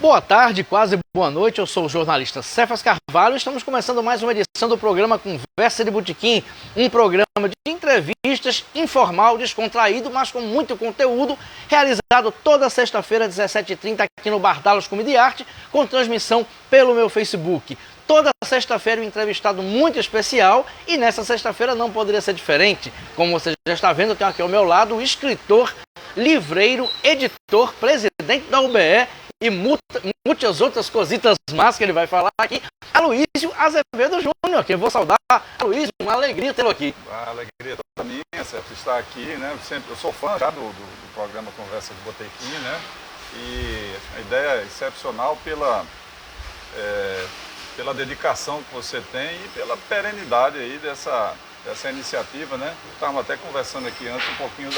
Boa tarde, quase boa noite, eu sou o jornalista Cefas Carvalho e estamos começando mais uma edição do programa Conversa de Botequim, um programa de entrevistas informal, descontraído, mas com muito conteúdo, realizado toda sexta-feira, 17h30, aqui no Bardalos Comida e Arte, com transmissão pelo meu Facebook. Toda sexta-feira um entrevistado muito especial e nessa sexta-feira não poderia ser diferente. Como você já está vendo, eu tenho aqui ao meu lado o escritor, livreiro, editor, presidente da UBE, e muitas outras cositas más que ele vai falar aqui, Aloísio Azevedo Júnior, que eu vou saudar. Aloísio, uma alegria tê-lo aqui. A alegria toda minha, Cefas, estar aqui, né? Eu sou fã já do programa Conversa de Botequim, né? E a ideia é excepcional pela dedicação que você tem e pela perenidade aí dessa iniciativa, né? Estávamos até conversando aqui antes um pouquinho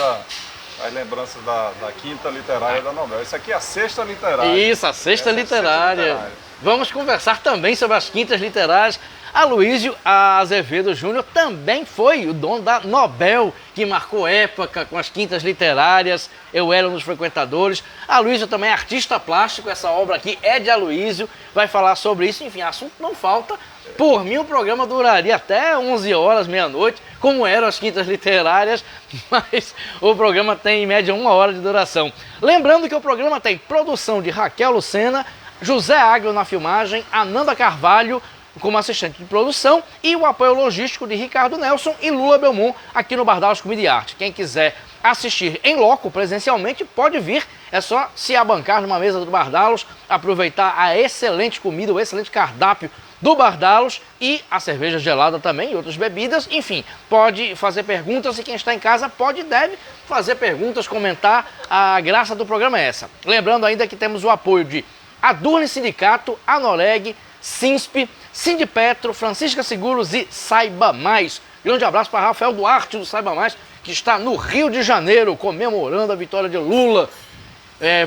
as lembranças da quinta literária da novela. Isso aqui é a sexta literária. Isso, a sexta literária. Vamos conversar também sobre as quintas literárias. Aloísio Azevedo Júnior também foi o dono da Nobel, que marcou época com as quintas literárias. Eu era um dos frequentadores. Aloísio também é artista plástico, essa obra aqui é de Aloísio, vai falar sobre isso. Enfim, assunto não falta. Por mim o programa duraria até 11 horas, meia-noite, como eram as quintas literárias, mas o programa tem em média 1 hora de duração. Lembrando que o programa tem produção de Raquel Lucena, José Agro na filmagem, Ananda Carvalho como assistente de produção e o apoio logístico de Ricardo Nelson e Lula Belmont aqui no Bardalos Comida e Arte. Quem quiser assistir em loco, presencialmente, pode vir. É só se abancar numa mesa do Bardalos, aproveitar a excelente comida, o excelente cardápio do Bardalos e a cerveja gelada também e outras bebidas. Enfim, pode fazer perguntas e quem está em casa pode e deve fazer perguntas, comentar. A graça do programa é essa. Lembrando ainda que temos o apoio de Adurne Sindicato, Anoreg, Sinsp, Sindipetro, Francisca Seguros e Saiba Mais. Grande abraço para Rafael Duarte do Saiba Mais, que está no Rio de Janeiro comemorando a vitória de Lula.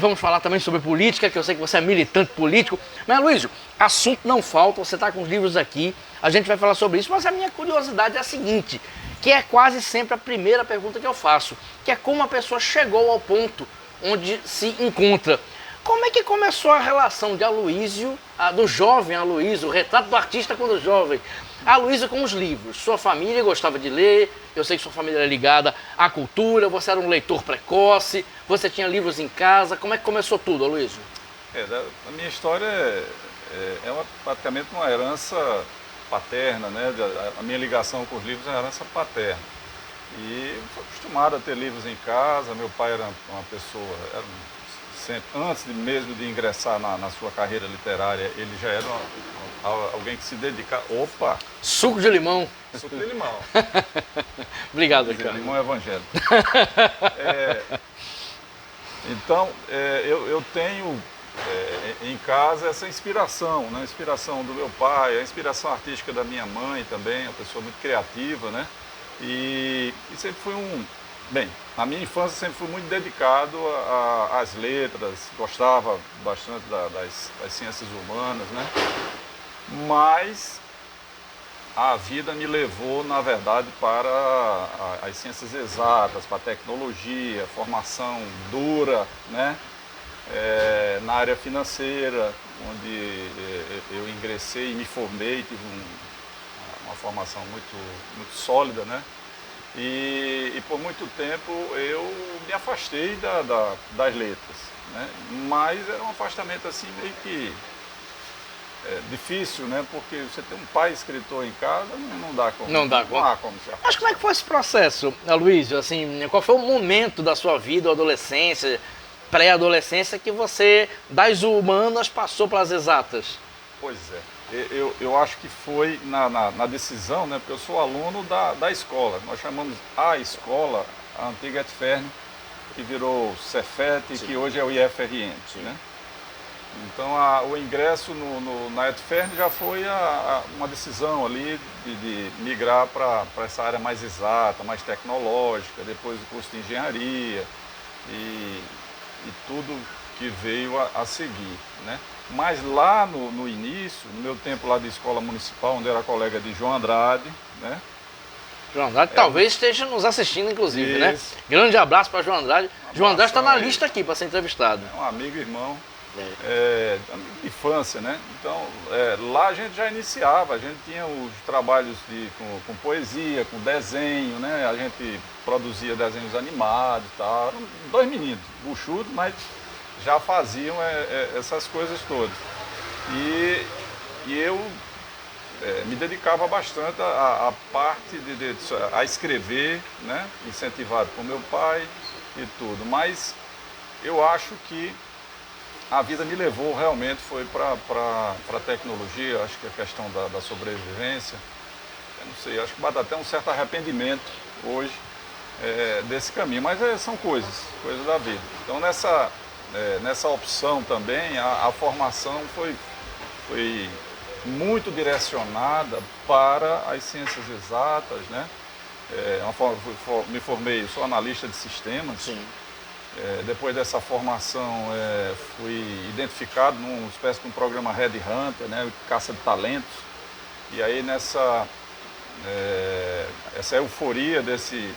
Vamos falar também sobre política, que eu sei que você é militante político. Mas, Aloísio, assunto não falta, você está com os livros aqui, a gente vai falar sobre isso, mas a minha curiosidade é a seguinte, que é quase sempre a primeira pergunta que eu faço, que é como a pessoa chegou ao ponto onde se encontra. Como é que começou a relação de Aloísio, do jovem Aloísio, o retrato do artista quando jovem, Aloísio com os livros? Sua família gostava de ler, eu sei que sua família era ligada à cultura, você era um leitor precoce, você tinha livros em casa. Como é que começou tudo, Aloísio? A minha história praticamente uma herança paterna, né? A minha ligação com os livros é uma herança paterna. E fui acostumado a ter livros em casa. Meu pai era uma pessoa, sempre, antes mesmo de ingressar na sua carreira literária, ele já era alguém que se dedicava. Opa! Suco de limão. Suco de limão. Obrigado, cara. Limão evangélico. Então, eu tenho em casa essa inspiração, né? A inspiração do meu pai, a inspiração artística da minha mãe também, uma pessoa muito criativa, né? E sempre fui na minha infância sempre fui muito dedicado às letras, gostava bastante das ciências humanas, né? Mas a vida me levou, na verdade, para as ciências exatas, para a tecnologia, formação dura, né? Na área financeira, onde eu ingressei e me formei, tive uma formação muito sólida, né? E por muito tempo eu me afastei das letras, né? Mas era um afastamento assim meio que difícil, né? Porque você tem um pai escritor em casa, não dá como se afastar. Mas como é que foi esse processo, Aloísio? Assim, qual foi o momento da sua vida, adolescência, pré-adolescência, que você das humanas passou para as exatas? Pois é. Eu acho que foi na decisão, né? Porque eu sou aluno da escola. Nós chamamos a escola, a antiga Etfern, que virou Cefet, que hoje é o IFRN. Né? Então o ingresso na Etfern já foi uma decisão ali de migrar para essa área mais exata, mais tecnológica, depois o curso de engenharia e tudo que veio a seguir, né? Mas lá no início, no meu tempo lá de escola municipal, onde eu era colega de João Andrade, né? João Andrade talvez esteja nos assistindo, inclusive, né? Grande abraço para João Andrade. João Andrade está na lista aqui para ser entrevistado. É um amigo e irmão. de infância, né? Então, lá a gente já iniciava, a gente tinha os trabalhos com poesia, com desenho, né? A gente produzia desenhos animados e tal. Eram 2 meninos, buchudos, mas já faziam essas coisas todas. E eu me dedicava bastante à parte a escrever, né? Incentivado por meu pai e tudo. Mas eu acho que a vida me levou realmente, foi para a tecnologia, acho que a questão da sobrevivência, eu não sei, acho que bate até um certo arrependimento hoje desse caminho, mas são coisas da vida. Então nessa opção também, a formação foi muito direcionada para as ciências exatas, né? Me formei, sou analista de sistemas. Sim. Depois dessa formação, fui identificado numa espécie de um programa Red Hunter, né, caça de talentos. E aí essa euforia deste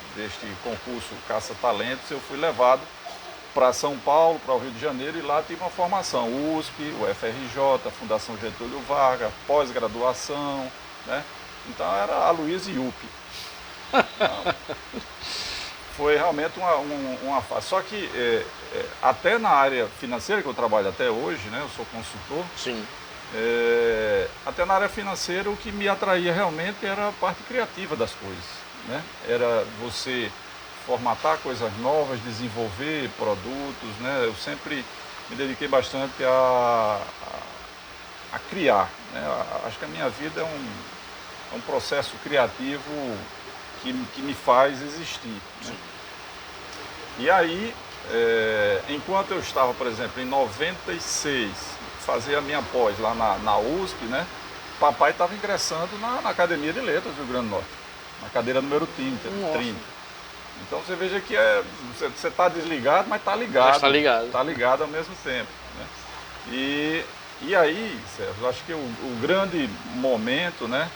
concurso Caça Talentos, eu fui levado para São Paulo, para o Rio de Janeiro, e lá tive uma formação, USP, o FRJ, Fundação Getúlio Vargas, pós-graduação, né? Então era a Luiz e UP. Então, foi realmente uma fase. Só que até na área financeira, que eu trabalho até hoje, né? Eu sou consultor. Sim. Até na área financeira, o que me atraía realmente era a parte criativa das coisas, né? Era você formatar coisas novas, desenvolver produtos, né? Eu sempre me dediquei bastante a criar, né? Acho que a minha vida é um processo criativo que me faz existir, né? E aí, enquanto eu estava, por exemplo, em 96, fazia a minha pós lá na USP, né? Papai estava ingressando na Academia de Letras do Rio Grande do Norte, na cadeira número 30. Então você veja que você está desligado, mas está ligado. Mas está ligado. Está ligado ao mesmo tempo, né? E aí, Sérgio, eu acho que o grande momento, né,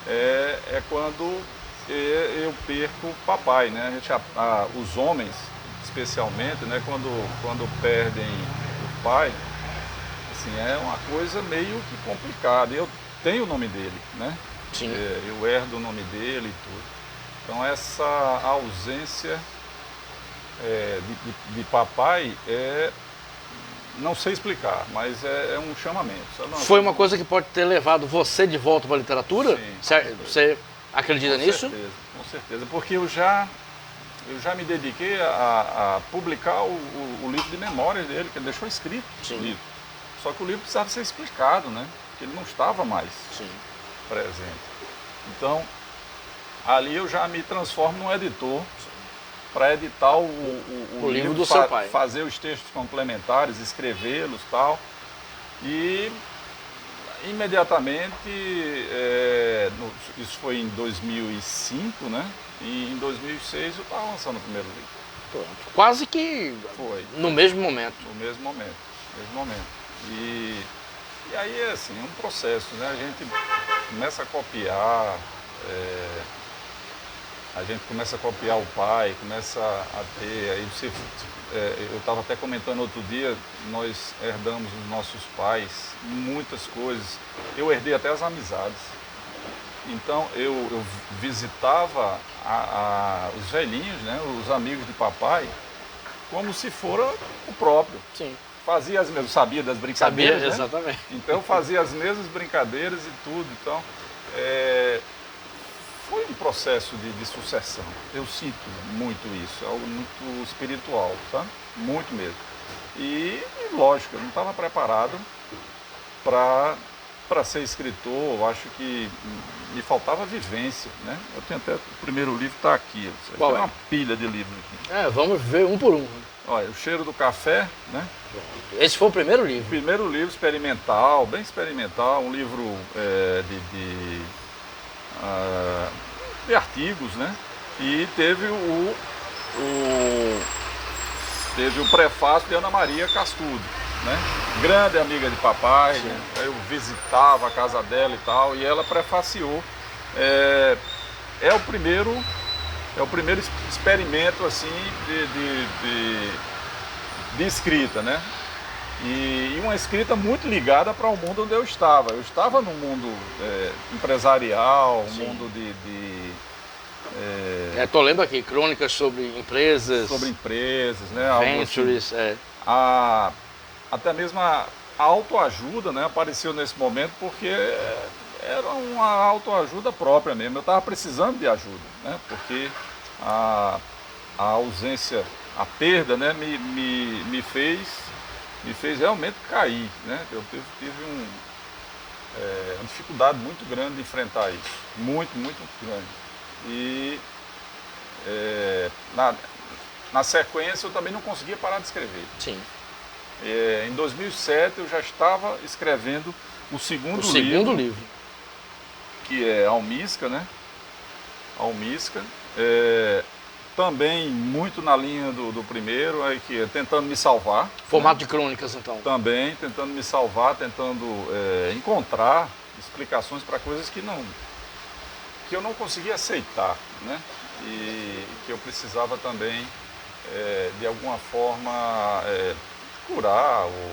é quando eu perco o papai, né? Os homens, especialmente, né, quando perdem o pai, assim, é uma coisa meio que complicada. Eu tenho o nome dele, né? Sim. Eu herdo o nome dele e tudo. Então essa ausência de papai não sei explicar, mas é um chamamento. Foi uma coisa que pode ter levado você de volta para a literatura? Sim, você acredita nisso? Com certeza, porque eu já me dediquei a publicar o livro de memórias dele, que ele deixou escrito. Sim. O livro. Só que o livro precisava ser explicado, né? Porque ele não estava mais presente. Então, ali eu já me transformo num editor para editar o livro do seu pai. Fazer os textos complementares, escrevê-los e tal. E imediatamente, isso foi em 2005, né? E em 2006 eu estava lançando o primeiro livro. Pronto. Quase que foi no mesmo momento. No mesmo momento. E aí é assim, é um processo, né? A gente começa a copiar, o pai, começa a ter, aí eu estava até comentando outro dia, nós herdamos dos nossos pais muitas coisas, eu herdei até as amizades. Então eu visitava os velhinhos, né, os amigos de papai, como se fora o próprio. Sim. Fazia as mesmas, sabia das brincadeiras, sabia, né? Exatamente. Então eu fazia as mesmas brincadeiras e tudo. Então foi um processo de sucessão. Eu sinto muito isso, algo muito espiritual, sabe? Muito mesmo. E lógico, eu não estava preparado para ser escritor. Eu acho que me faltava vivência, né? Eu tenho até o primeiro livro está aqui. Qual tem uma pilha de livros aqui. Vamos ver um por um. Olha, O Cheiro do Café, né? Esse foi o primeiro livro? O primeiro livro experimental, bem experimental, um livro de artigos, né? E teve teve o prefácio de Ana Maria Castudo, né? Grande amiga de papai, né? Eu visitava a casa dela e tal, e ela prefaciou. É o primeiro experimento assim de escrita, né? E uma escrita muito ligada para o mundo onde eu estava. Eu estava no mundo empresarial, um mundo Estou lendo aqui crônicas sobre empresas. Sobre empresas, né? Ventures, até mesmo a autoajuda, né, apareceu nesse momento porque era uma autoajuda própria mesmo. Eu estava precisando de ajuda, né, porque a ausência, a perda, né, me fez realmente cair, né? Eu tive uma dificuldade muito grande de enfrentar isso, muito grande. E na sequência eu também não conseguia parar de escrever. Sim. Em 2007 eu já estava escrevendo o segundo livro, que é Almísca, né? Almísca. Também muito na linha do primeiro, que é tentando me salvar. Formato de crônicas, então. Também tentando me salvar, tentando encontrar explicações para coisas que eu não conseguia aceitar, né? E que eu precisava também, de alguma forma, curar ou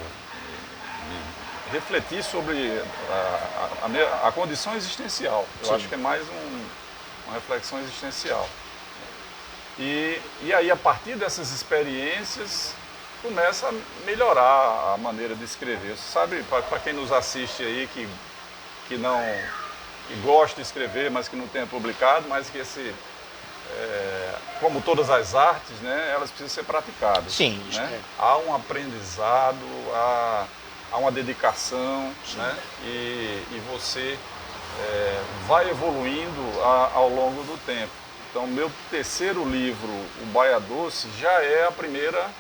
refletir sobre a condição existencial. Eu acho que é mais uma reflexão existencial. E aí, a partir dessas experiências, começa a melhorar a maneira de escrever. Você sabe, para quem nos assiste aí, que gosta de escrever, mas que não tenha publicado, mas que como todas as artes, né, elas precisam ser praticadas. Sim. Né? Há um aprendizado, há uma dedicação, né? E você vai evoluindo ao longo do tempo. Então, meu terceiro livro, O Baia Doce, já é a primeira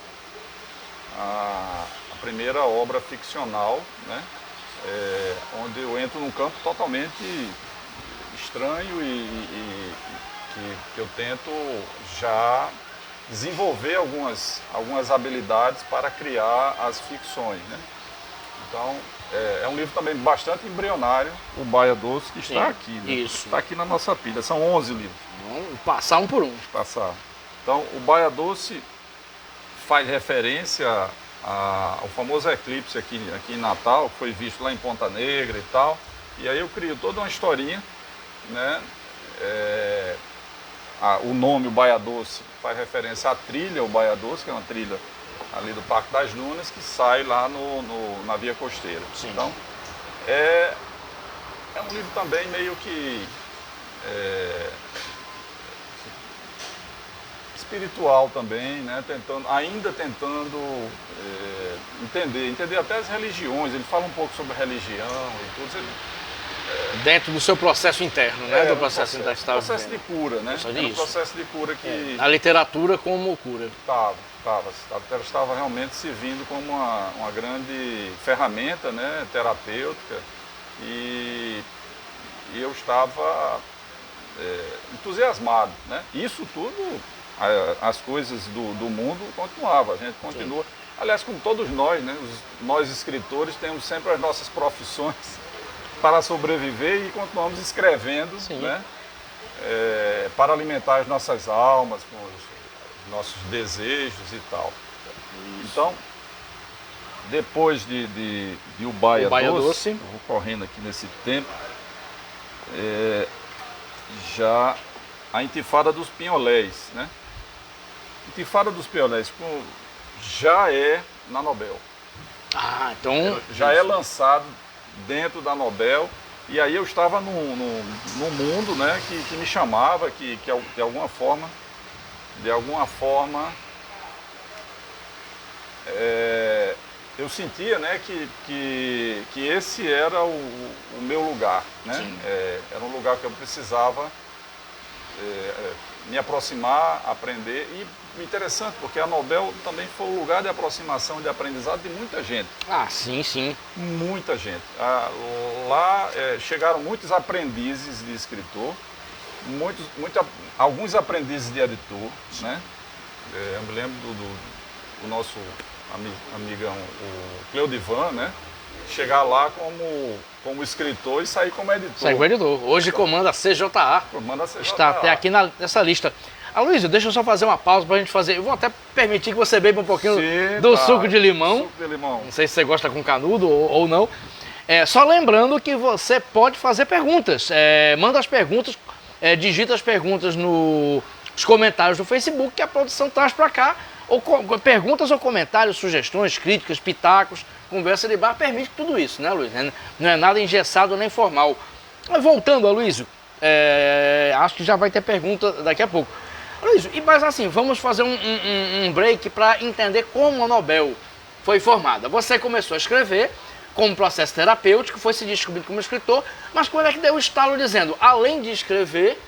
obra ficcional, né? Onde eu entro num campo totalmente estranho e que eu tento já desenvolver algumas habilidades para criar as ficções, né? Então, é um livro também bastante embrionário, O Baia Doce, que está aqui, né? Isso. Está aqui na nossa pilha, são 11 livros. Vamos passar um por um. Passar. Então, O Baia Doce faz referência ao famoso eclipse aqui em Natal, que foi visto lá em Ponta Negra e tal. E aí eu crio toda uma historinha, né? O nome, O Baia Doce, faz referência à trilha, O Baia Doce, que é uma trilha ali do Parque das Dunas, que sai lá na via costeira. Sim. Então, é um livro também meio que espiritual também, né? Ainda tentando entender até as religiões. Ele fala um pouco sobre religião e tudo. Dentro do seu processo interno, né? Do processo interno que estava vivendo. Processo de cura, né? Era um processo de cura que... A literatura como cura. Ela estava realmente servindo como uma grande ferramenta, né? Terapêutica. E eu estava entusiasmado, né? Isso tudo, as coisas do mundo continuavam, a gente continua. Sim. Aliás, como todos nós, né? Nós escritores temos sempre as nossas profissões para sobreviver e continuamos escrevendo, né? Para alimentar as nossas almas, com os nossos desejos e tal. Isso. Então, depois de O Baia Doce, eu vou correndo aqui nesse tempo, já a Intifada dos Pinholés, né? Intifada dos Pinholés já é na Nobel. Então... Já é lançado dentro da Nobel, e aí eu estava no mundo, né, que me chamava, que de alguma forma eu sentia, né, que esse era o meu lugar, né? Era um lugar que eu precisava me aproximar, aprender. E interessante, porque a Nobel também foi um lugar de aproximação, de aprendizado de muita gente. Sim. Muita gente. Lá chegaram muitos aprendizes de escritor, alguns aprendizes de editor, né? Eu me lembro do nosso amigão, o Cleodivan, né? Chegar lá como escritor e sair como editor. Hoje comanda a CJA. Comanda a CJA. Está até aqui nessa lista. Aloysio, deixa eu só fazer uma pausa pra gente fazer. Eu vou até permitir que você beba um pouquinho Sim, do suco de limão. Suco de limão. Não sei se você gosta com canudo ou não. Só lembrando que você pode fazer perguntas. Manda as perguntas, digita as perguntas nos comentários do Facebook que a produção traz para cá. Perguntas ou comentários, sugestões, críticas, pitacos, conversa de bar, permite tudo isso, né, Luiz? Não é nada engessado nem formal. Mas voltando, Aloysio, acho que já vai ter pergunta daqui a pouco. Aloysio, mas assim, vamos fazer um break para entender como a Nobel foi formada. Você começou a escrever como processo terapêutico, foi se descobrindo como escritor, mas quando é que deu o estalo dizendo, além de escrever,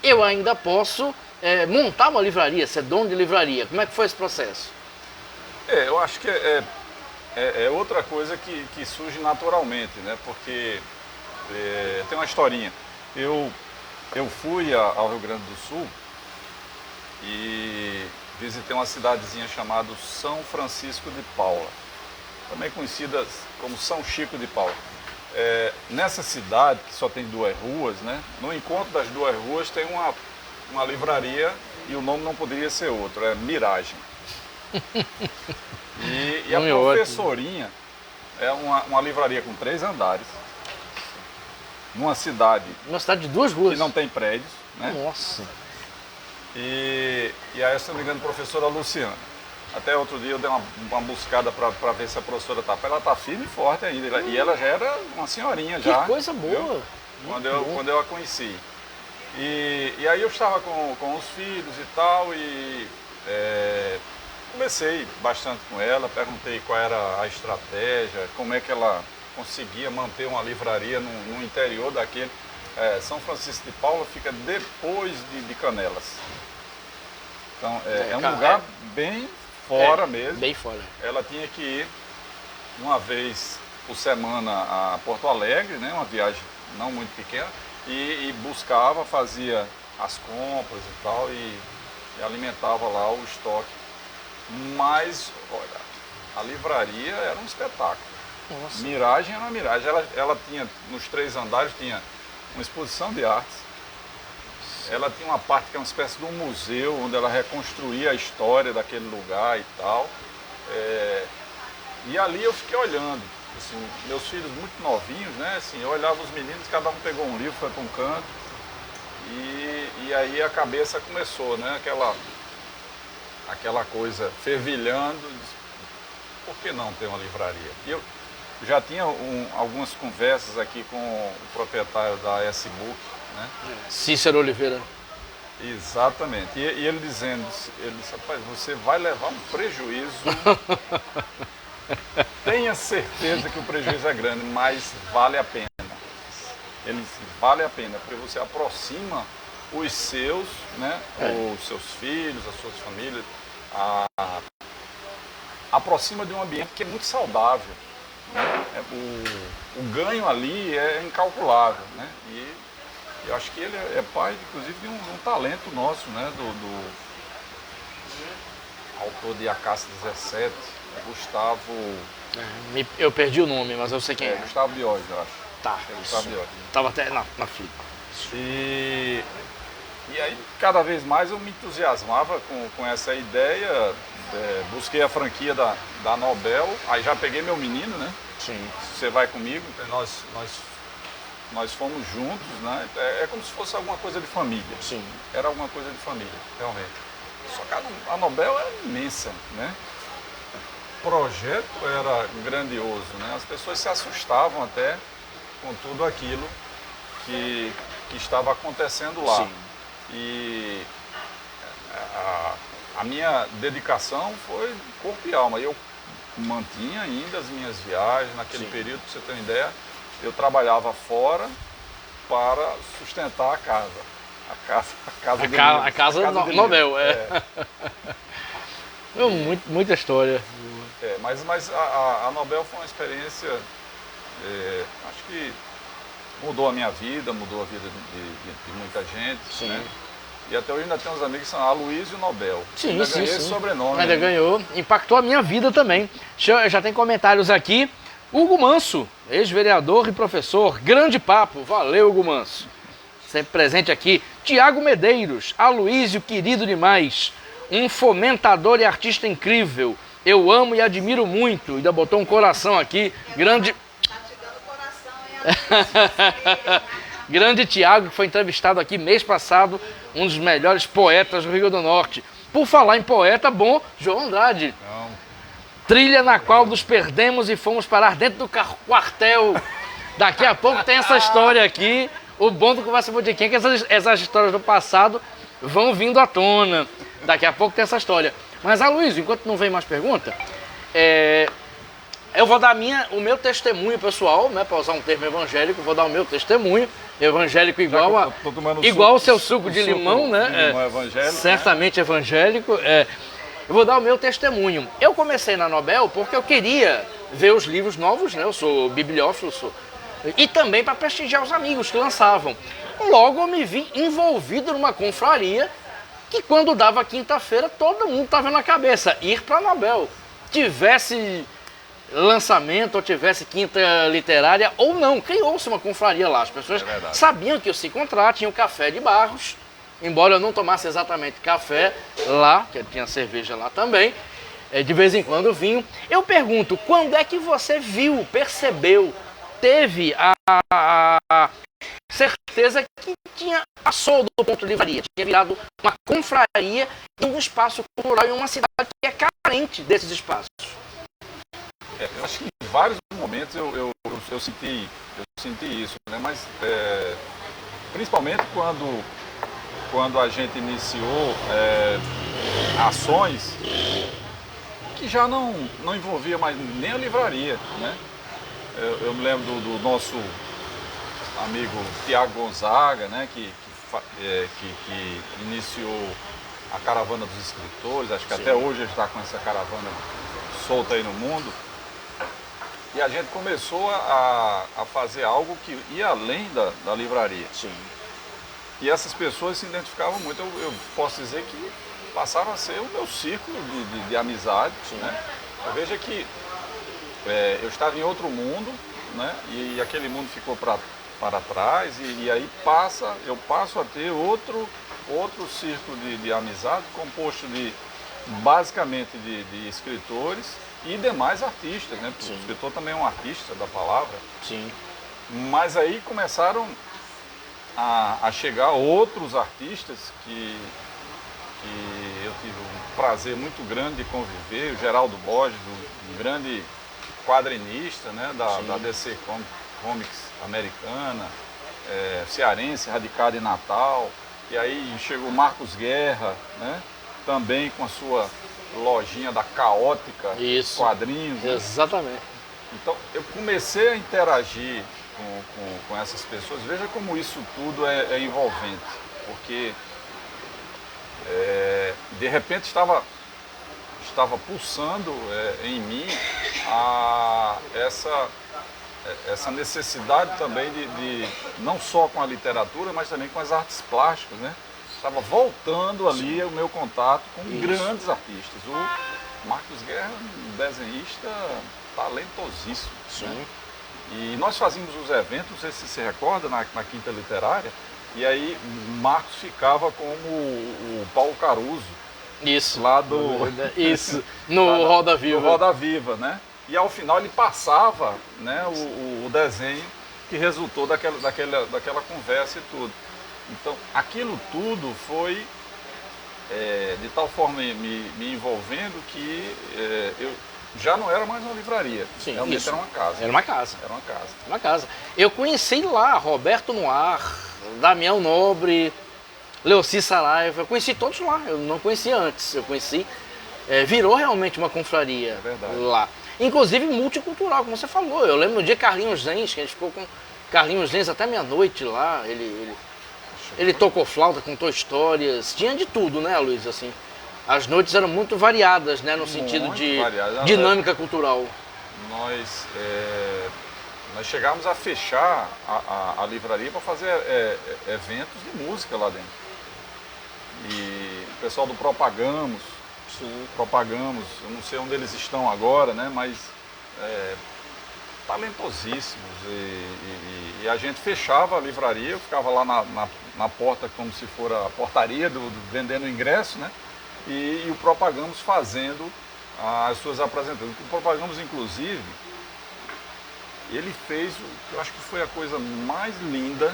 eu ainda posso montar uma livraria, ser dono de livraria? Como é que foi esse processo? Eu acho que é outra coisa que surge naturalmente, né? Porque tem uma historinha. Eu fui ao Rio Grande do Sul e visitei uma cidadezinha chamada São Francisco de Paula, também conhecida como São Chico de Paula. Nessa cidade, que só tem 2 ruas, né? No encontro das 2 ruas tem uma livraria e o nome não poderia ser outro, é Miragem. E a professorinha é uma livraria com 3 andares, numa cidade... Uma cidade de 2 ruas? Que não tem prédios, né? Nossa! E aí, se não me engano, a professora Luciana. Até outro dia eu dei uma buscada para ver se a professora tá. Ela tá firme e forte ainda. E ela já era uma senhorinha já. Que coisa boa! Quando eu a conheci. E aí eu estava com os filhos e tal, e conversei bastante com ela, perguntei qual era a estratégia, como é que ela conseguia manter uma livraria no interior daquele. São Francisco de Paula fica depois de Canelas. Então é um lugar bem fora mesmo. Bem fora. Ela tinha que ir uma vez por semana a Porto Alegre, né, uma viagem não muito pequena, e buscava, fazia as compras e tal, e alimentava lá o estoque. Mas, olha, a livraria era um espetáculo. Nossa. Miragem era uma miragem. Ela tinha, nos 3 andares, tinha uma exposição de artes. Ela tinha uma parte que é uma espécie de um museu, onde ela reconstruía a história daquele lugar e tal. E ali eu fiquei olhando, assim, meus filhos muito novinhos, né? Assim, eu olhava os meninos, cada um pegou um livro, foi para um canto. E aí a cabeça começou, né? Aquela coisa fervilhando. Por que não ter uma livraria? E eu já tinha algumas conversas aqui com o proprietário da S-Book, né? Cícero Oliveira. Exatamente. E ele disse, rapaz, você vai levar um prejuízo. Tenha certeza que o prejuízo é grande, mas vale a pena. Ele disse, vale a pena, porque você aproxima os seus, né? Os seus filhos, as suas famílias, aproxima de um ambiente que é muito saudável. Né? O ganho ali é incalculável, né? E eu acho que ele é pai, inclusive, de um talento nosso, né? Do autor de A Caça 17, Gustavo... Eu perdi o nome, mas eu sei quem é. Gustavo Diógenes, eu acho. Tá, Gustavo Diógenes. Tava até na fila. E aí, cada vez mais eu me entusiasmava com essa ideia, busquei a franquia da Nobel, aí já peguei meu menino, né? Sim. Você vai comigo, então nós fomos juntos, né? É como se fosse alguma coisa de família. Sim. Era alguma coisa de família, realmente. Só que a Nobel é imensa, né? O projeto era grandioso, né? As pessoas se assustavam até com tudo aquilo que estava acontecendo lá. Sim. E a minha dedicação foi corpo e alma. Eu mantinha ainda as minhas viagens. Naquele período, para você ter uma ideia, eu trabalhava fora para sustentar a casa. A casa Nobel. Muita história. Mas a Nobel foi uma experiência, acho que mudou a minha vida, mudou a vida de muita gente. Sim. Né? E até hoje ainda tem uns amigos que são Aloysio Nobel. Sim, ainda ganhei esse sobrenome. Ainda ganhou. Impactou a minha vida também. Já tem comentários aqui. Hugo Manso, ex-vereador e professor. Grande papo. Valeu, Hugo Manso. Sempre presente aqui Tiago Medeiros, Aloísio, querido demais, um fomentador e artista incrível. Eu amo e admiro muito. Ainda botou um coração aqui. Grande. Tá te dando coração, hein? Grande Tiago, que foi entrevistado aqui mês passado, um dos melhores poetas do Rio Grande do Norte. Por falar em poeta, bom, João Andrade. Não. Trilha na qual nos perdemos e fomos parar dentro do quartel. Daqui a pouco tem essa história aqui. O bom do Conversa Botequim é que essas histórias do passado vão vindo à tona. Daqui a pouco tem essa história. Mas, Aloysio, enquanto não vem mais pergunta, eu vou dar o meu testemunho pessoal, né, para usar um termo evangélico, vou dar o meu testemunho, evangélico igual ao seu suco de limão, né? Evangélico, certamente evangélico. Eu vou dar o meu testemunho. Eu comecei na Nobel porque eu queria ver os livros novos, né? Eu sou bibliófilo, e também para prestigiar os amigos que lançavam. Logo eu me vi envolvido numa confraria que quando dava quinta-feira todo mundo estava na cabeça, ir para a Nobel. Tivesse lançamento ou tivesse quinta literária ou não, criou-se uma confraria lá. As pessoas sabiam que eu se encontrar, tinha o café de Barros, embora eu não tomasse exatamente café lá, que tinha cerveja lá também, de vez em quando vinho. Eu pergunto, quando é que você viu, percebeu, teve a certeza que passou do ponto de livraria, tinha virado uma confraria em um espaço cultural em uma cidade que é carente desses espaços? Eu acho que em vários momentos eu senti isso, né? Mas principalmente quando a gente iniciou ações que já não envolvia mais nem a livraria, né? Eu me lembro do nosso amigo Tiago Gonzaga, né? Que iniciou a Caravana dos Escritores, acho que até hoje ele está com essa caravana solta aí no mundo. E a gente começou a fazer algo que ia além da livraria. Sim. E essas pessoas se identificavam muito. Eu posso dizer que passaram a ser o meu círculo de amizade. Né? Eu vejo que eu estava em outro mundo, né? E aquele mundo ficou para trás. E aí eu passo a ter outro círculo de amizade composto basicamente de escritores e demais artistas, né? Porque o escritor também é um artista da palavra. Sim. Mas aí começaram a chegar outros artistas que eu tive um prazer muito grande de conviver. O Geraldo Borges, um grande quadrinista, né? da DC Comics americana, cearense, radicado em Natal. E aí chegou o Marcos Guerra, né? Também com a sua lojinha da Caótica, quadrinhos. Né? Exatamente. Então eu comecei a interagir com essas pessoas. Veja como isso tudo é envolvente, porque de repente estava pulsando em mim essa necessidade também de não só com a literatura, mas também com as artes plásticas, né? Estava voltando ali o meu contato com grandes artistas. O Marcos Guerra, um desenhista talentosíssimo. Né? E nós fazíamos os eventos, não sei se se recorda, na Quinta Literária, e aí Marcos ficava como o Paulo Caruso. Isso. Lá do... Isso, no Roda Viva. No Roda Viva, né? E ao final ele passava, né, o desenho que resultou daquela conversa e tudo. Então, aquilo tudo foi de tal forma me envolvendo que eu já não era mais uma livraria. Sim, realmente era uma casa. Era uma casa. Era uma casa. Uma casa. Eu conheci lá Roberto Noir, Damião Nobre, Leoci Saraiva, eu conheci todos lá, eu não conhecia antes, eu conheci, virou realmente uma confraria lá. Inclusive multicultural, como você falou, eu lembro no dia Carlinhos Zenz, que a gente ficou com Carlinhos Zenz até meia-noite lá, ele tocou flauta, contou histórias, tinha de tudo, né, Luiz, assim. As noites eram muito variadas, né, no sentido de dinâmica cultural. Nós chegamos a fechar a livraria para fazer eventos de música lá dentro. E o pessoal do Propagamos, eu não sei onde eles estão agora, né, mas talentosíssimos. E a gente fechava a livraria, eu ficava lá na porta como se for a portaria vendendo ingresso, né? E o Propagamos fazendo as suas apresentações. O Propagamos, inclusive, ele fez o que eu acho que foi a coisa mais linda,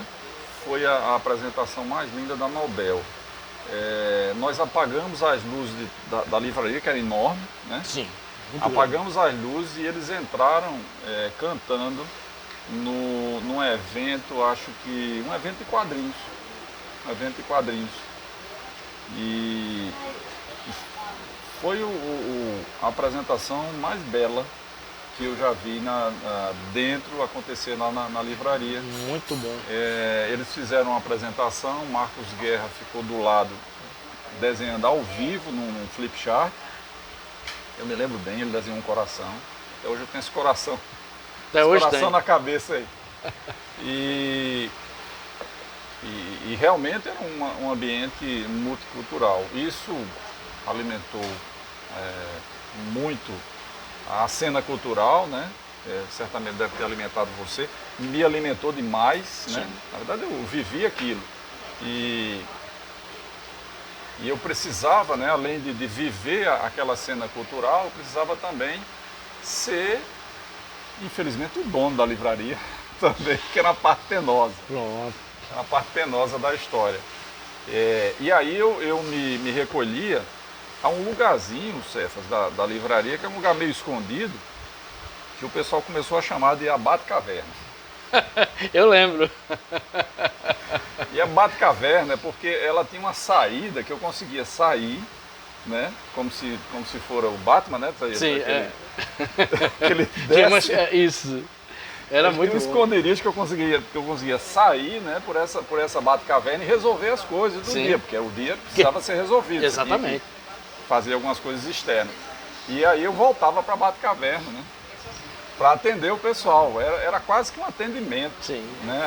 foi a apresentação mais linda da Nobel. Nós apagamos as luzes da livraria, que era enorme, né? Sim. Apagamos as luzes e eles entraram cantando num evento, acho que um evento de quadrinhos. Um evento de quadrinhos. E foi a apresentação mais bela que eu já vi dentro acontecer lá na livraria. Muito bom. Eles fizeram uma apresentação, Marcos Guerra ficou do lado desenhando ao vivo num flip chart. Eu me lembro bem, ele desenhou um coração. Até hoje eu tenho esse coração. Até hoje coração tem. na cabeça aí. E realmente era um ambiente multicultural. Isso alimentou muito a cena cultural, né? Certamente deve ter alimentado você. Me alimentou demais, né? Na verdade eu vivi aquilo. E eu precisava, né, além de viver aquela cena cultural, eu precisava também ser, infelizmente, o dono da livraria também, que era a parte penosa. Pronto. A parte penosa da história. E aí eu me recolhia a um lugarzinho, Cefas, da livraria, que é um lugar meio escondido, que o pessoal começou a chamar de Abate Caverna. Eu lembro. E a Batcaverna é porque ela tinha uma saída que eu conseguia sair, né? Como se for o Batman, né? Sim, Aquele Tinha desce, isso. Era muito um bom. esconderijo que eu conseguia sair, né? Por essa Batcaverna e resolver as coisas do Sim. dia, porque o dia precisava ser resolvido. Exatamente. Tinha que fazer algumas coisas externas. E aí eu voltava para a Batcaverna, né? Para atender o pessoal, era quase que um atendimento. Sim. Né?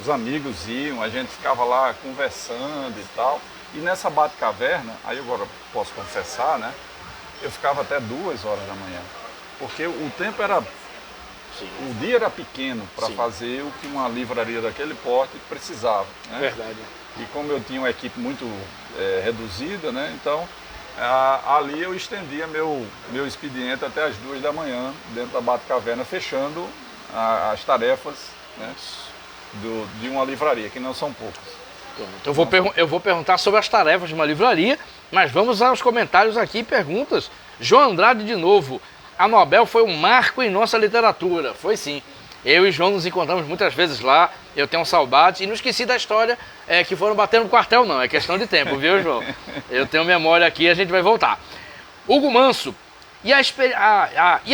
Os amigos iam, a gente ficava lá conversando e tal. E nessa Batcaverna, aí agora posso confessar, né? Eu ficava até 2 horas da manhã. Porque o tempo era... Sim. O dia era pequeno para Sim. fazer o que uma livraria daquele porte precisava. Né? Verdade. E como eu tinha uma equipe muito reduzida, né? Então ali eu estendia meu expediente até as 2 da manhã dentro da Batcaverna, fechando as tarefas, né, de uma livraria, que não são poucas. Eu vou perguntar sobre as tarefas de uma livraria, mas vamos aos comentários aqui, perguntas. João Andrade de novo. A Nobel foi um marco em nossa literatura. Foi sim. Eu e João nos encontramos muitas vezes lá, eu tenho saudades, e não esqueci da história que foram bater no quartel não, é questão de tempo, viu, João? Eu tenho memória aqui, a gente vai voltar. Hugo Manso, e a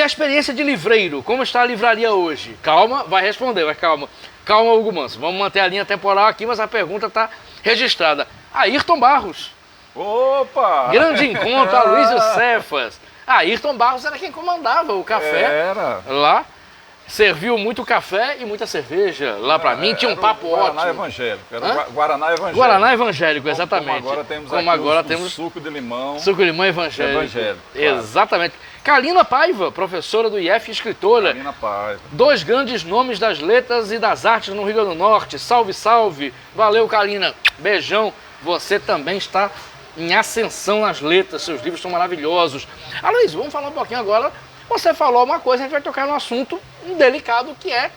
experiência de livreiro, como está a livraria hoje? Calma, vai responder, mas calma. Calma, Hugo Manso, vamos manter a linha temporal aqui, mas a pergunta está registrada. Ayrton Barros. Opa! Grande encontro, Aloysio Cefas. Ayrton Barros era quem comandava o café Era. lá. Serviu muito café e muita cerveja lá pra mim, tinha um papo Guaraná ótimo. Evangélico, era Guaraná Evangélico. Guaraná Evangélico, exatamente. Como agora temos suco de limão. Suco de limão evangélico. Evangélico, claro. Exatamente. Kalina Paiva, professora do IF e escritora. Kalina Paiva. 2 grandes nomes das letras e das artes no Rio Grande do Norte. Salve, salve. Valeu, Kalina. Beijão. Você também está em ascensão nas letras, seus livros são maravilhosos. Aloysio, vamos falar um pouquinho agora. Você falou uma coisa, a gente vai tocar num assunto delicado que é...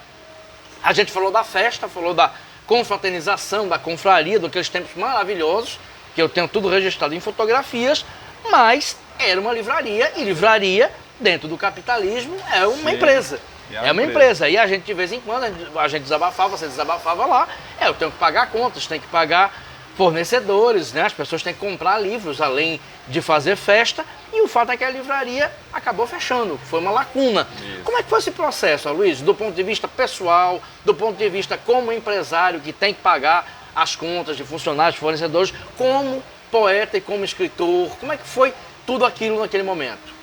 A gente falou da festa, falou da confraternização, da confraria, daqueles tempos maravilhosos, que eu tenho tudo registrado em fotografias, mas era uma livraria, e livraria, dentro do capitalismo, é uma empresa. É uma empresa. E a gente, de vez em quando, a gente desabafava, você desabafava lá, eu tenho que pagar contas, tenho que pagar fornecedores, né? As pessoas têm que comprar livros, além de fazer festa, e o fato é que a livraria acabou fechando, foi uma lacuna. Isso. Como é que foi esse processo, Aloysio, do ponto de vista pessoal, do ponto de vista como empresário que tem que pagar as contas de funcionários, fornecedores, como poeta e como escritor, como é que foi tudo aquilo naquele momento?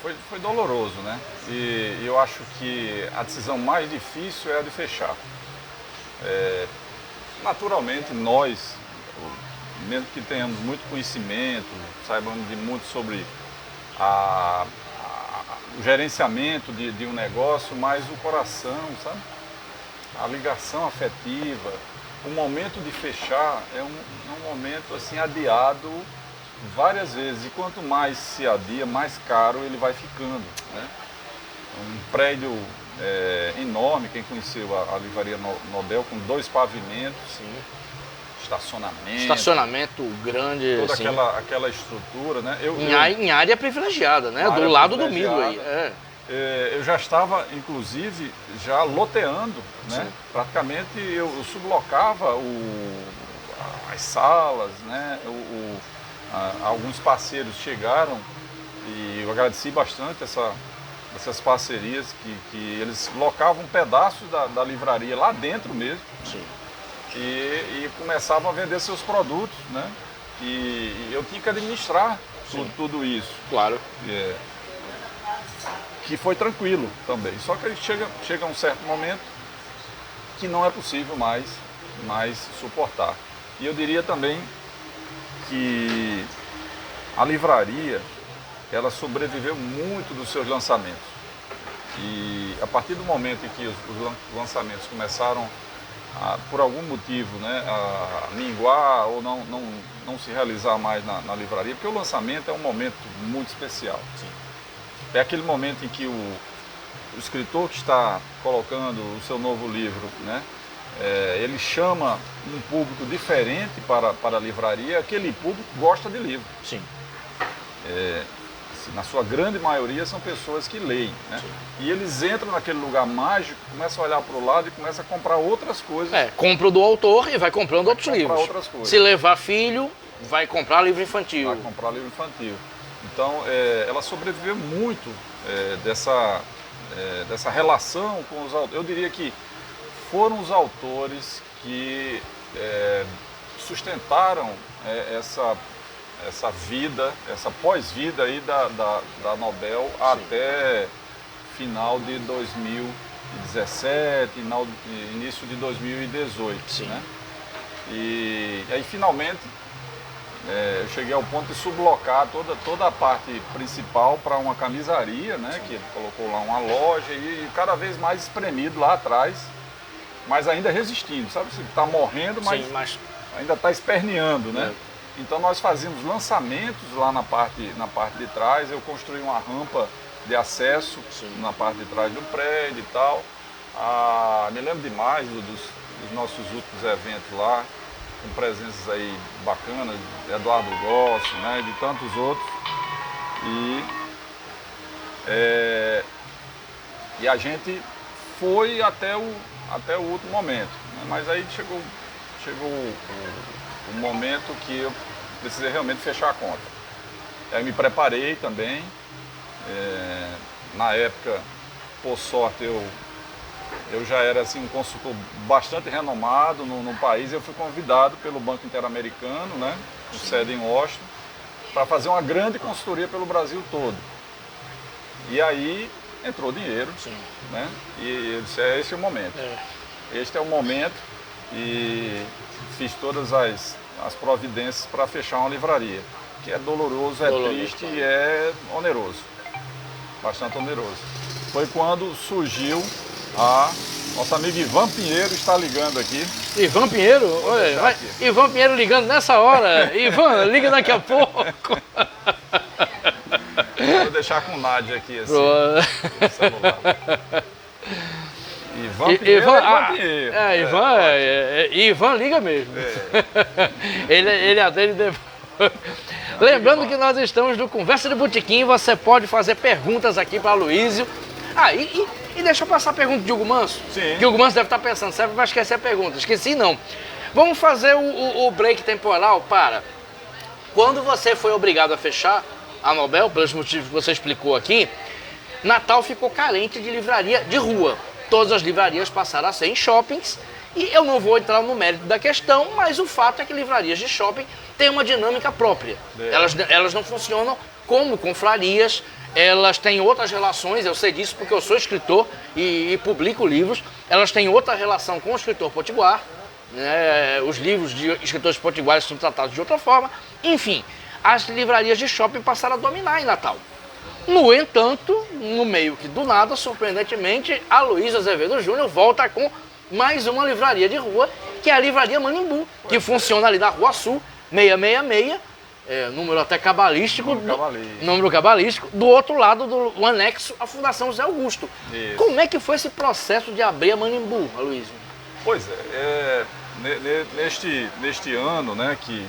Foi doloroso, né? E eu acho que a decisão mais difícil é a de fechar. Naturalmente, nós, mesmo que tenhamos muito conhecimento, saibamos de muito sobre o gerenciamento de um negócio, mas o coração, sabe? A ligação afetiva, o momento de fechar é um momento assim adiado várias vezes. E quanto mais se adia, mais caro ele vai ficando, né? Um prédio enorme, quem conheceu a livraria Nobel, com 2 pavimentos, Sim. estacionamento grande, toda assim, aquela estrutura, né? em área privilegiada, né? Do lado do milho aí. Eu já estava, inclusive, já loteando, né? Sim. Praticamente eu sublocava as salas, né? Alguns parceiros chegaram e eu agradeci bastante essas parcerias que eles locavam pedaços da livraria lá dentro mesmo. Sim. E começavam a vender seus produtos, né? E eu tinha que administrar tudo isso. Claro. Que foi tranquilo também. Só que chega um certo momento que não é possível mais suportar. E eu diria também que a livraria, ela sobreviveu muito dos seus lançamentos. E a partir do momento em que os lançamentos começaram por algum motivo, né, a minguar ou não se realizar mais na livraria, porque o lançamento é um momento muito especial. Sim. É aquele momento em que o escritor que está colocando o seu novo livro, né, ele chama um público diferente para a livraria. Aquele público gosta de livro. Sim. Na sua grande maioria são pessoas que leem, né? E eles entram naquele lugar mágico, começam a olhar para o lado e começam a comprar outras coisas. Compra o do autor e vai comprando outros livros. Outras coisas. Se levar filho, vai comprar livro infantil. Vai comprar livro infantil. Então, ela sobreviveu muito dessa relação com os autores. Eu diria que foram os autores que sustentaram essa vida, essa pós-vida aí da Nobel. Sim. Até final de 2017, início de 2018. Sim. Né? E aí finalmente eu cheguei ao ponto de sublocar toda a parte principal para uma camisaria, né? Que ele colocou lá uma loja e cada vez mais espremido lá atrás, mas ainda resistindo, sabe? Você está morrendo, mas, sim, mas ainda está esperneando, né? Então nós fazíamos lançamentos lá na parte de trás. Eu construí uma rampa de acesso, sim, na parte de trás do prédio e tal. Me lembro demais dos nossos últimos eventos lá, com presenças aí bacanas, de Eduardo Gossi, né, de tantos outros. E a gente foi até o último momento, né? Mas aí chegou o momento que eu precisei realmente fechar a conta. Aí me preparei também. Na época, por sorte, eu já era assim, um consultor bastante renomado no país. Eu fui convidado pelo Banco Interamericano, né, com sede em Washington, para fazer uma grande consultoria pelo Brasil todo. E aí entrou dinheiro, sim, né, e eu disse, esse é o momento. Este é o momento, e fiz todas as providências para fechar uma livraria, que é doloroso, triste, claro, e é oneroso, bastante oneroso. Foi quando surgiu nosso amigo Ivan Pinheiro, está ligando aqui. Ivan Pinheiro? Olha, Ivan Pinheiro ligando nessa hora. Ivan, liga daqui a pouco. Vou deixar com o Nádia aqui, assim, no celular. Ivan Pinheiro, Ivan liga mesmo. Ele atende depois. Lembrando que nós estamos no Conversa de Botequim, você pode fazer perguntas aqui para Aloysio. E deixa eu passar a pergunta de Hugo Manso. Sim. Que o Hugo Manso deve estar pensando, sempre vai esquecer a pergunta. Esqueci não. Vamos fazer o break temporal para quando você foi obrigado a fechar a Nobel, pelos motivos que você explicou aqui, Natal ficou carente de livraria de rua. Todas as livrarias passaram a ser em shoppings, e eu não vou entrar no mérito da questão, mas o fato é que livrarias de shopping têm uma dinâmica própria. Elas não funcionam como confrarias, elas têm outras relações, eu sei disso porque eu sou escritor e publico livros. Elas têm outra relação com o escritor potiguar, né? Os livros de escritores potiguares são tratados de outra forma. Enfim, as livrarias de shopping passaram a dominar em Natal. No entanto, no meio que do nada, surpreendentemente, Aloysio Azevedo Júnior volta com mais uma livraria de rua que é a Livraria Manimbu, que funciona ali na Rua Sul, 666, número até cabalístico. Número cabalístico. Do outro lado, do anexo à Fundação José Augusto. Isso. Como é que foi esse processo de abrir a Manimbu, Aloysio? Pois neste ano, né, que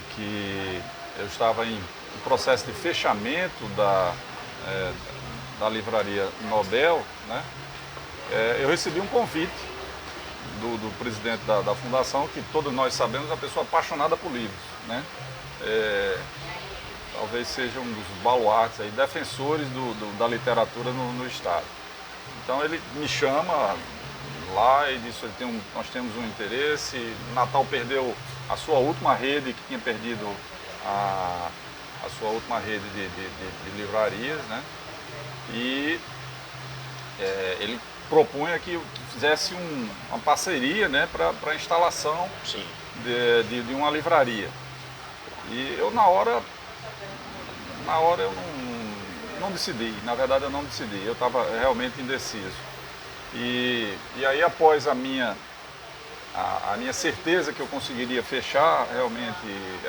eu estava em processo de fechamento da Livraria Nobel, né, eu recebi um convite do presidente da fundação, que todos nós sabemos, é uma pessoa apaixonada por livros, né? Talvez seja um dos baluartes aí, defensores da literatura no estado. Então ele me chama lá e disse: nós temos um interesse. Natal perdeu a sua última rede, que tinha perdido a sua última rede de livrarias, né? E ele propunha que fizesse uma parceria, né, para a instalação de uma livraria. E eu na hora eu não decidi, na verdade eu não decidi, eu estava realmente indeciso. E aí, após a minha certeza que eu conseguiria fechar realmente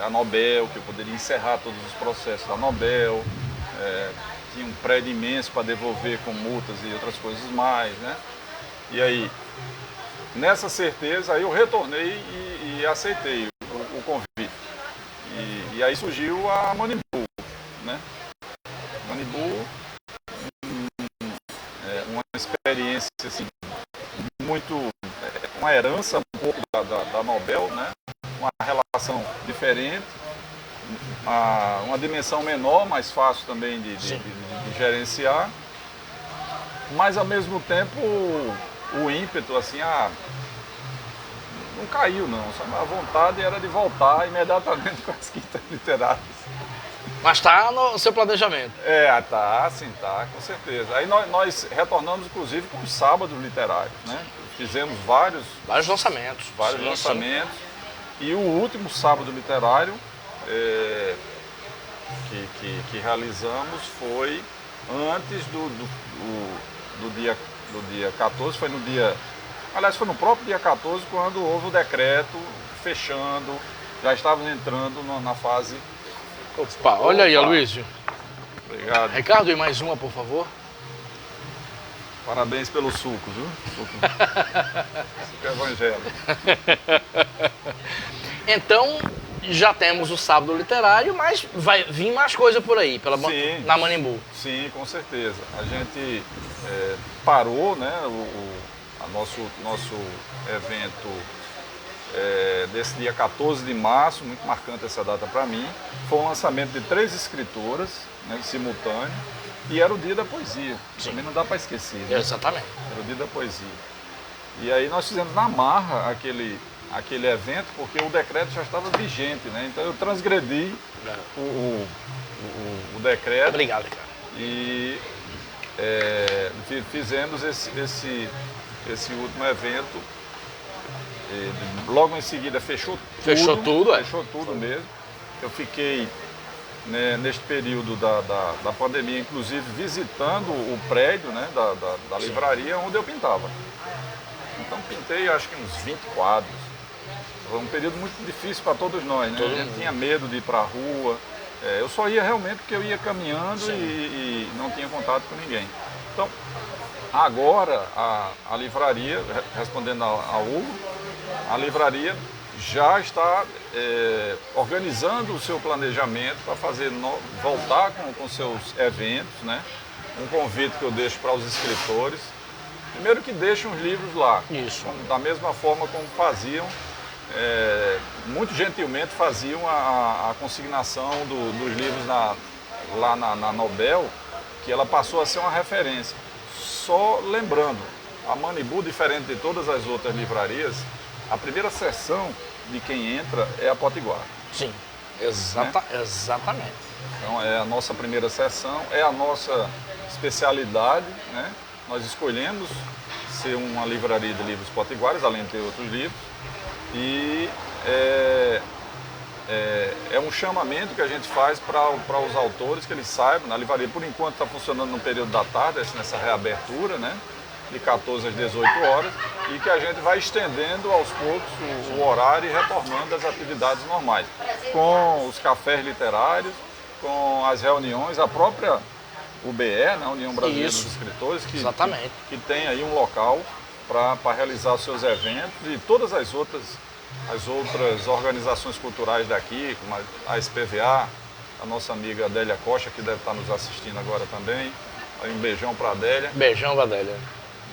a Nobel, que eu poderia encerrar todos os processos da Nobel, tinha um prédio imenso para devolver com multas e outras coisas mais, né? E aí, nessa certeza, aí eu retornei e aceitei o convite. E aí surgiu a Manimbu, né? Manimbu, uma experiência assim, muito, uma herança um pouco da Nobel, né? Uma relação diferente, uma dimensão menor, mais fácil também de gerenciar, mas ao mesmo tempo o ímpeto assim, não caiu não, só a vontade era de voltar imediatamente com as quintas literárias. Mas está no seu planejamento? Tá, sim, tá, com certeza. Aí nós retornamos inclusive com os sábados literários, né? Fizemos vários lançamentos. Lançamentos. E o último sábado literário que realizamos foi antes do dia 14, foi no próprio dia 14, quando houve o decreto fechando, já estávamos entrando na fase... Opa, olha aí, Aloysio. Obrigado. Ricardo, e mais uma, por favor. Parabéns pelo suco, viu? Suco evangélico. Então, já temos o sábado literário, mas vai vir mais coisa por aí, na Manimbu. Sim, com certeza. A gente parou, né, nosso evento desse dia 14 de março, muito marcante essa data para mim. Foi um lançamento de 3 escritoras, né, simultâneo, e era o dia da poesia. Também não dá para esquecer, né? Exatamente. Era o dia da poesia. E aí nós fizemos na marra aquele evento, porque o decreto já estava vigente, né? Então eu transgredi o decreto. Obrigado, cara. E fizemos esse último evento. Logo em seguida fechou tudo mesmo. Eu fiquei, né, neste período da pandemia, inclusive visitando o prédio, né, da livraria onde eu pintava. Então pintei acho que uns 20 quadros. Foi um período muito difícil para todos nós, né? A gente tinha medo de ir para a rua. Eu só ia realmente porque eu ia caminhando e não tinha contato com ninguém. Então, agora a livraria, respondendo ao Hugo, a livraria já está organizando o seu planejamento para voltar com seus eventos, né? Um convite que eu deixo para os escritores. Primeiro que deixem os livros lá. Isso. Da mesma forma como faziam, muito gentilmente faziam a consignação dos livros lá na Nobel, que ela passou a ser uma referência. Só lembrando, a Manimbu, diferente de todas as outras livrarias, a primeira sessão de quem entra é a Potiguar. Sim, exatamente. Então é a nossa primeira sessão, é a nossa especialidade, né? Nós escolhemos ser uma livraria de livros potiguares, além de ter outros livros, e é um chamamento que a gente faz para os autores, que eles saibam. A livraria, por enquanto, está funcionando no período da tarde, nessa reabertura, né? de 14 às 18 horas, e que a gente vai estendendo aos poucos o horário e retornando às atividades normais, com os cafés literários, com as reuniões, a própria UBE, né, União Brasileira Isso. dos Escritores, Exatamente. que tem aí um local para realizar os seus eventos, e todas as outras organizações culturais daqui, como a SPVA, a nossa amiga Adélia Costa, que deve estar nos assistindo agora também. Aí um beijão para a Adélia. Beijão, Vadélia.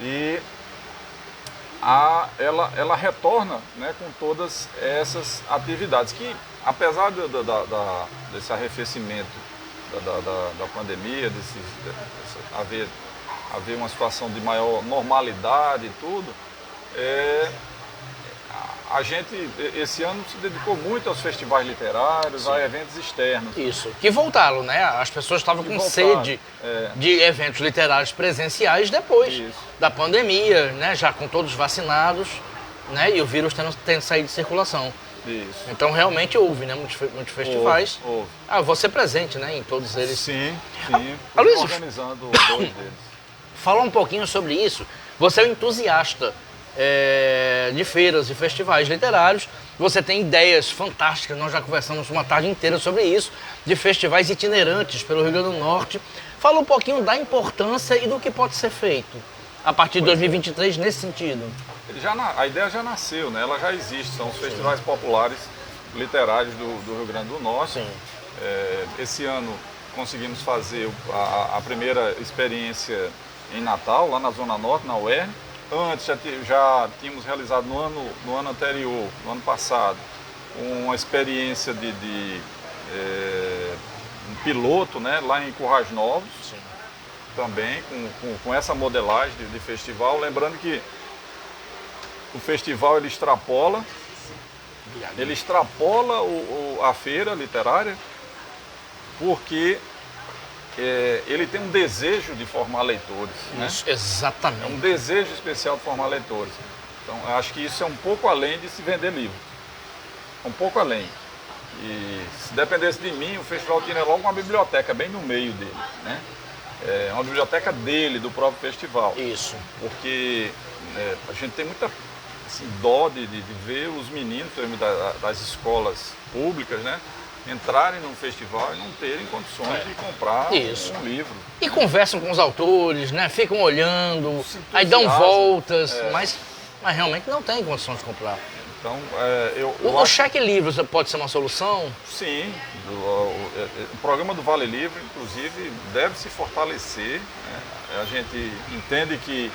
E ela retorna, né, com todas essas atividades, que apesar desse arrefecimento da pandemia, haver uma situação de maior normalidade e tudo, a gente esse ano se dedicou muito aos festivais literários, Sim. a eventos externos. Isso. Que voltaram, né? As pessoas estavam com voltaram, sede de eventos literários presenciais depois Isso. da pandemia, né? Já com todos vacinados, né? E o vírus tendo saído de circulação. Isso. Então realmente houve, né? Muitos festivais. Houve. Ah, você presente, né? Em todos eles. Sim. Aloysio, Organizando dois deles. Fala um pouquinho sobre isso. Você é um entusiasta de feiras e festivais literários. Você tem ideias fantásticas, nós já conversamos uma tarde inteira sobre isso, de festivais itinerantes pelo Rio Grande do Norte. Fala um pouquinho da importância e do que pode ser feito a partir de 2023 nesse sentido. A ideia já nasceu, né? Ela já existe, são os festivais populares literários do Rio Grande do Norte. Sim. Esse ano conseguimos fazer a primeira experiência em Natal, lá na Zona Norte, na UERN. Antes já tínhamos realizado no ano anterior, no ano passado, uma experiência de um piloto, né, lá em Currais Novos. Sim. Também com essa modelagem de festival. Lembrando que o festival ele extrapola a feira literária, porque ele tem um desejo de formar leitores. Isso, Né? exatamente. É um desejo especial de formar leitores. Então, eu acho que isso é um pouco além de se vender livro. Um pouco além. E se dependesse de mim, o festival tinha logo uma biblioteca bem no meio dele. Né? É uma biblioteca dele, do próprio festival. Isso. Porque a gente tem muita assim, dó de ver os meninos das escolas públicas, né, entrarem num festival e não terem condições de comprar um livro. E conversam com os autores, né? Ficam olhando, Se aí dão entusiasmam. voltas, mas realmente não tem condições de comprar. Então, O cheque livros pode ser uma solução? Sim, o programa do Vale Livre, inclusive, deve se fortalecer. Né? A gente entende que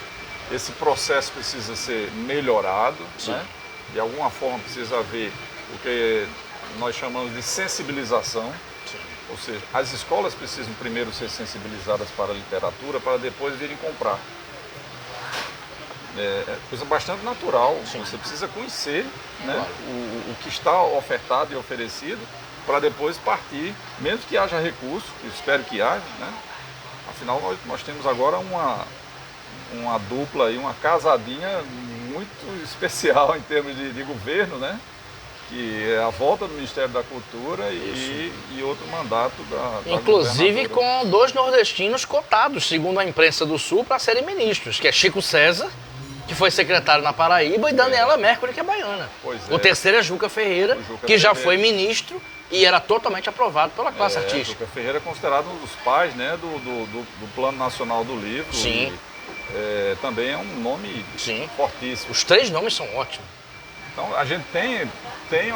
esse processo precisa ser melhorado, né? De alguma forma precisa haver o que nós chamamos de sensibilização. Sim. Ou seja, as escolas precisam primeiro ser sensibilizadas para a literatura para depois virem comprar. É coisa bastante natural. Sim. Você precisa conhecer, né, claro, o que está ofertado e oferecido para depois partir, mesmo que haja recurso, eu espero que haja, né? Afinal nós temos agora uma dupla aí, uma casadinha muito especial em termos de governo, né? Que é a volta do Ministério da Cultura e outro mandato da Inclusive governadora. com 2 nordestinos cotados, segundo a imprensa do Sul, para serem ministros, que é Chico César, que foi secretário na Paraíba, e Daniela Mercury, que é baiana. Pois O terceiro é Juca Ferreira, que já foi ministro e era totalmente aprovado pela classe artística. Juca Ferreira é considerado um dos pais, né, do Plano Nacional do Livro. Sim. E, também é um nome fortíssimo. Os 3 nomes são ótimos. Então a gente tem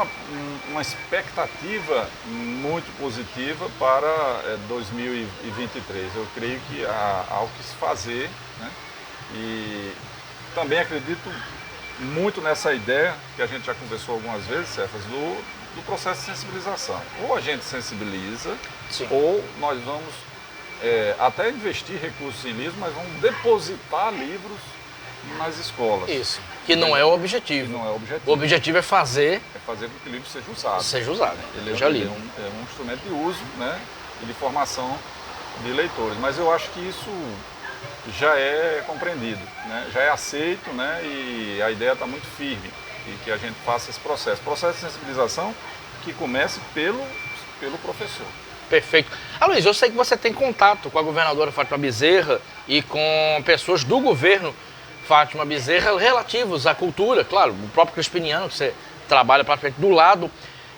uma expectativa muito positiva para 2023. Eu creio que há o que se fazer, né? E também acredito muito nessa ideia, que a gente já conversou algumas vezes, Cefas, do processo de sensibilização. Ou a gente sensibiliza, ou nós vamos até investir recursos em livros, mas vamos depositar livros nas escolas. Isso, que não é o objetivo. Não é o objetivo. O objetivo é fazer com que o livro seja usado. Ele é um instrumento de uso, né, e de formação de leitores. Mas eu acho que isso já é compreendido, né, já é aceito, né, e a ideia está muito firme e que a gente faça esse processo. Processo de sensibilização que comece pelo professor. Perfeito. Luiz, eu sei que você tem contato com a governadora Fátima Bezerra e com pessoas do governo Fátima Bezerra, relativos à cultura, claro, o próprio Crispiniano, que você trabalha praticamente do lado.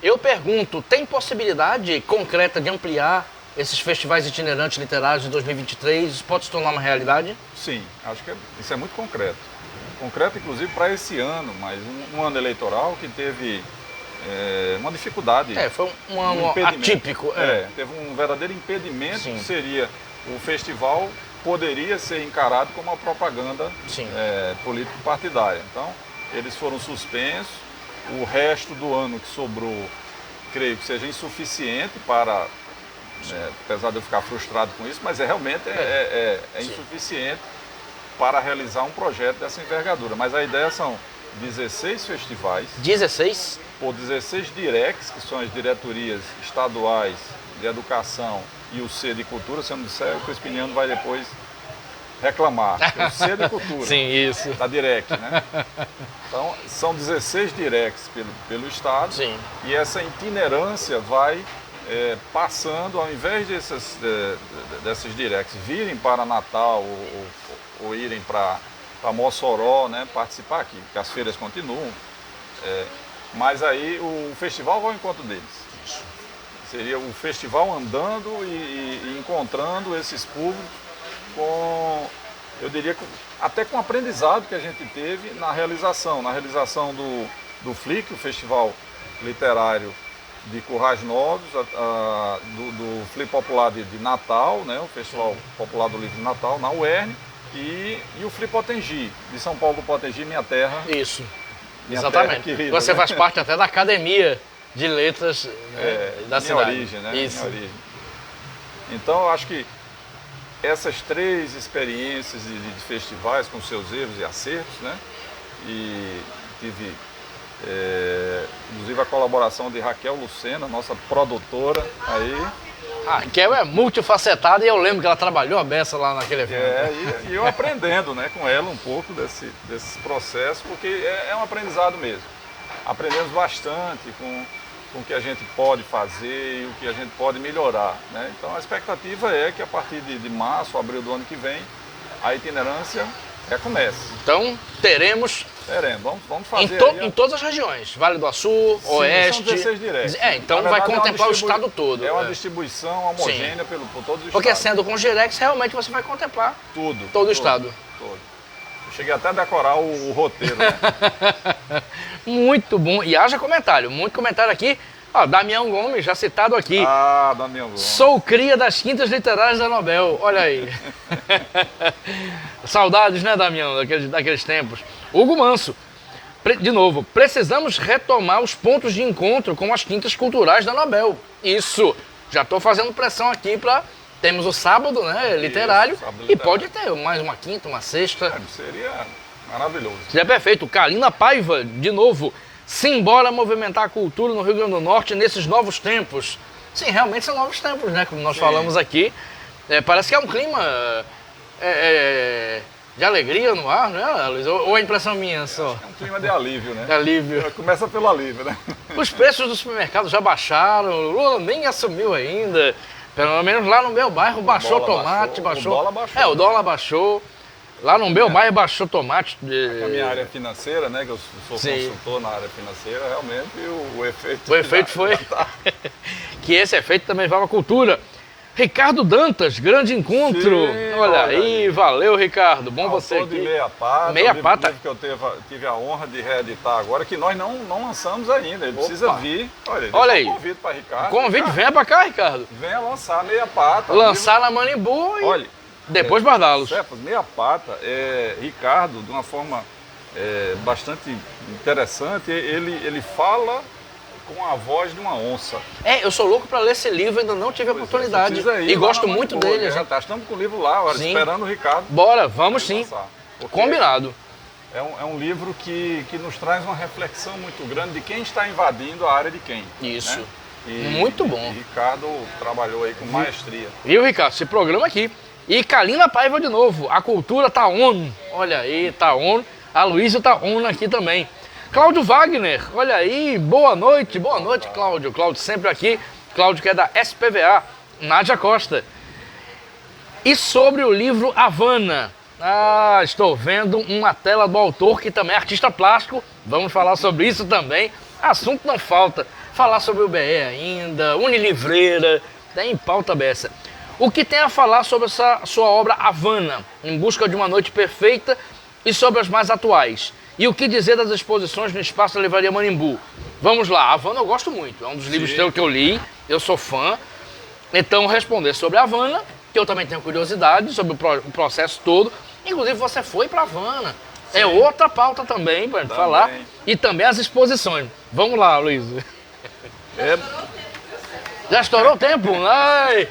Eu pergunto, tem possibilidade concreta de ampliar esses festivais itinerantes literários em 2023? Isso pode se tornar uma realidade? Sim, acho que isso é muito concreto. Concreto, inclusive, para esse ano, mas um ano eleitoral que teve uma dificuldade. Foi um ano impedimento. atípico. Teve um verdadeiro impedimento. Sim. Que seria o festival poderia ser encarado como uma propaganda político-partidária. Então, eles foram suspensos. O resto do ano que sobrou, creio que seja insuficiente para, apesar de eu ficar frustrado com isso, mas realmente insuficiente para realizar um projeto dessa envergadura. Mas a ideia são 16 festivais. 16? Por 16 directs, que são as diretorias estaduais de educação e o C de cultura. Se eu não disser, o Crispiniano vai depois reclamar. O C de cultura. Sim, isso. Da direct, né? Então, são 16 directs pelo estado. Sim. E essa itinerância vai passando, ao invés dessas directs virem para Natal ou irem para Mossoró, né, participar aqui, porque as feiras continuam. Mas aí o festival vai ao encontro deles. Seria o festival andando e encontrando esses públicos eu diria, até com o aprendizado que a gente teve na realização do FLIC, o Festival Literário de Currais Novos, do FLIC Popular de Natal, né, o Festival Popular do Livro de Natal, na UERN, e o FLIC Potengi, de São Paulo do Potengi, minha terra. Isso. Minha Exatamente. Terra querida, você né? faz parte até da Academia de Letras, né, da minha cidade. Origem, né? Isso. Minha origem. Então, eu acho que essas 3 experiências de festivais, com seus erros e acertos, né? E tive, inclusive, a colaboração de Raquel Lucena, nossa produtora aí. Raquel é multifacetada e eu lembro que ela trabalhou a beça lá naquele evento. E eu aprendendo, né, com ela um pouco desse processo, porque é um aprendizado mesmo. Aprendemos bastante com o que a gente pode fazer e o que a gente pode melhorar, né? Então a expectativa é que a partir de março, abril do ano que vem, a itinerância recomece. Então teremos vamos fazer em todas as regiões, Vale do Açu, Oeste. São 16 directs. Então Na vai verdade, contemplar o estado todo. É uma distribuição homogênea por todos os Porque estados. sendo com os directs, realmente você vai contemplar todo o estado. Todo. Eu cheguei até a decorar o roteiro, né? Muito bom. E haja comentário, muito comentário aqui. Damião Gomes, já citado aqui. Damião Gomes. Sou cria das Quintas Literárias da Nobel. Olha aí. Saudades, né, Damião, daqueles tempos. Hugo Manso. De novo, precisamos retomar os pontos de encontro com as Quintas Culturais da Nobel. Isso. Já estou fazendo pressão aqui para... Temos o sábado, né, literário. Isso, sábado e literário. Pode ter mais uma quinta, uma sexta. Seria maravilhoso. Seria perfeito. Kalina Paiva, de novo. Simbora movimentar a cultura no Rio Grande do Norte nesses novos tempos. Sim, realmente são novos tempos, né? Como nós falamos aqui. Parece que é um clima de alegria no ar, não é, Luiz? Ou é impressão minha só? É um clima de alívio, né? De alívio. Começa pelo alívio, né? Os preços dos supermercados já baixaram, o Lula nem assumiu ainda. Pelo menos lá no meu bairro baixou tomate, baixou. O dólar baixou. O dólar baixou. Lá no meu bairro baixou tomate. A minha área financeira, né? Que eu sou Sim. consultor na área financeira, realmente o efeito... O efeito foi que esse efeito também vai para a cultura. Ricardo Dantas, grande encontro. Sim, olha aí, valeu, Ricardo. Bom você Autor aqui. de Meia Pata. Meia Pata. Que eu tive a honra de reeditar agora, que nós não lançamos ainda. Ele precisa vir. Olha aí. Um convite para Ricardo. Convite, venha para cá, Ricardo. Venha lançar Meia Pata. Lançar na Manibu e Olha, depois guardá-los. Cephas, Meia Pata, Ricardo, de uma forma bastante interessante, ele fala com a voz de uma onça. Eu sou louco para ler esse livro, ainda não tive a oportunidade. E gosto muito dele. Já estamos com o livro lá, agora, esperando o Ricardo. Bora, vamos sim. Combinado. É um livro que nos traz uma reflexão muito grande de quem está invadindo a área de quem. Isso. Né? Muito bom. E Ricardo trabalhou aí com maestria. Viu, Ricardo? Esse programa aqui. E Kalina Paiva de novo. A cultura tá on. Olha aí, tá on. A Luísa tá on aqui também. Cláudio Wagner, olha aí, boa noite, Cláudio. Cláudio sempre aqui, Cláudio que é da SPVA, Nádia Costa. E sobre o livro Havana, Ah, estou vendo uma tela do autor que também é artista plástico. Vamos falar sobre isso também. Assunto não falta. Falar sobre o BE ainda, Unilivreira, tem pauta beça. O que tem a falar sobre essa sua obra Havana, Em Busca de uma Noite Perfeita, e sobre as mais atuais? E o que dizer das exposições no Espaço da Livraria Manimbu? Vamos lá, Havana eu gosto muito, é um dos livros que eu li, eu sou fã. Então, responder sobre a Havana, que eu também tenho curiosidade sobre o processo todo. Inclusive, você foi para Havana. Sim. É outra pauta também para falar. E também as exposições. Vamos lá, Luiz. Já estourou o tempo? Ai.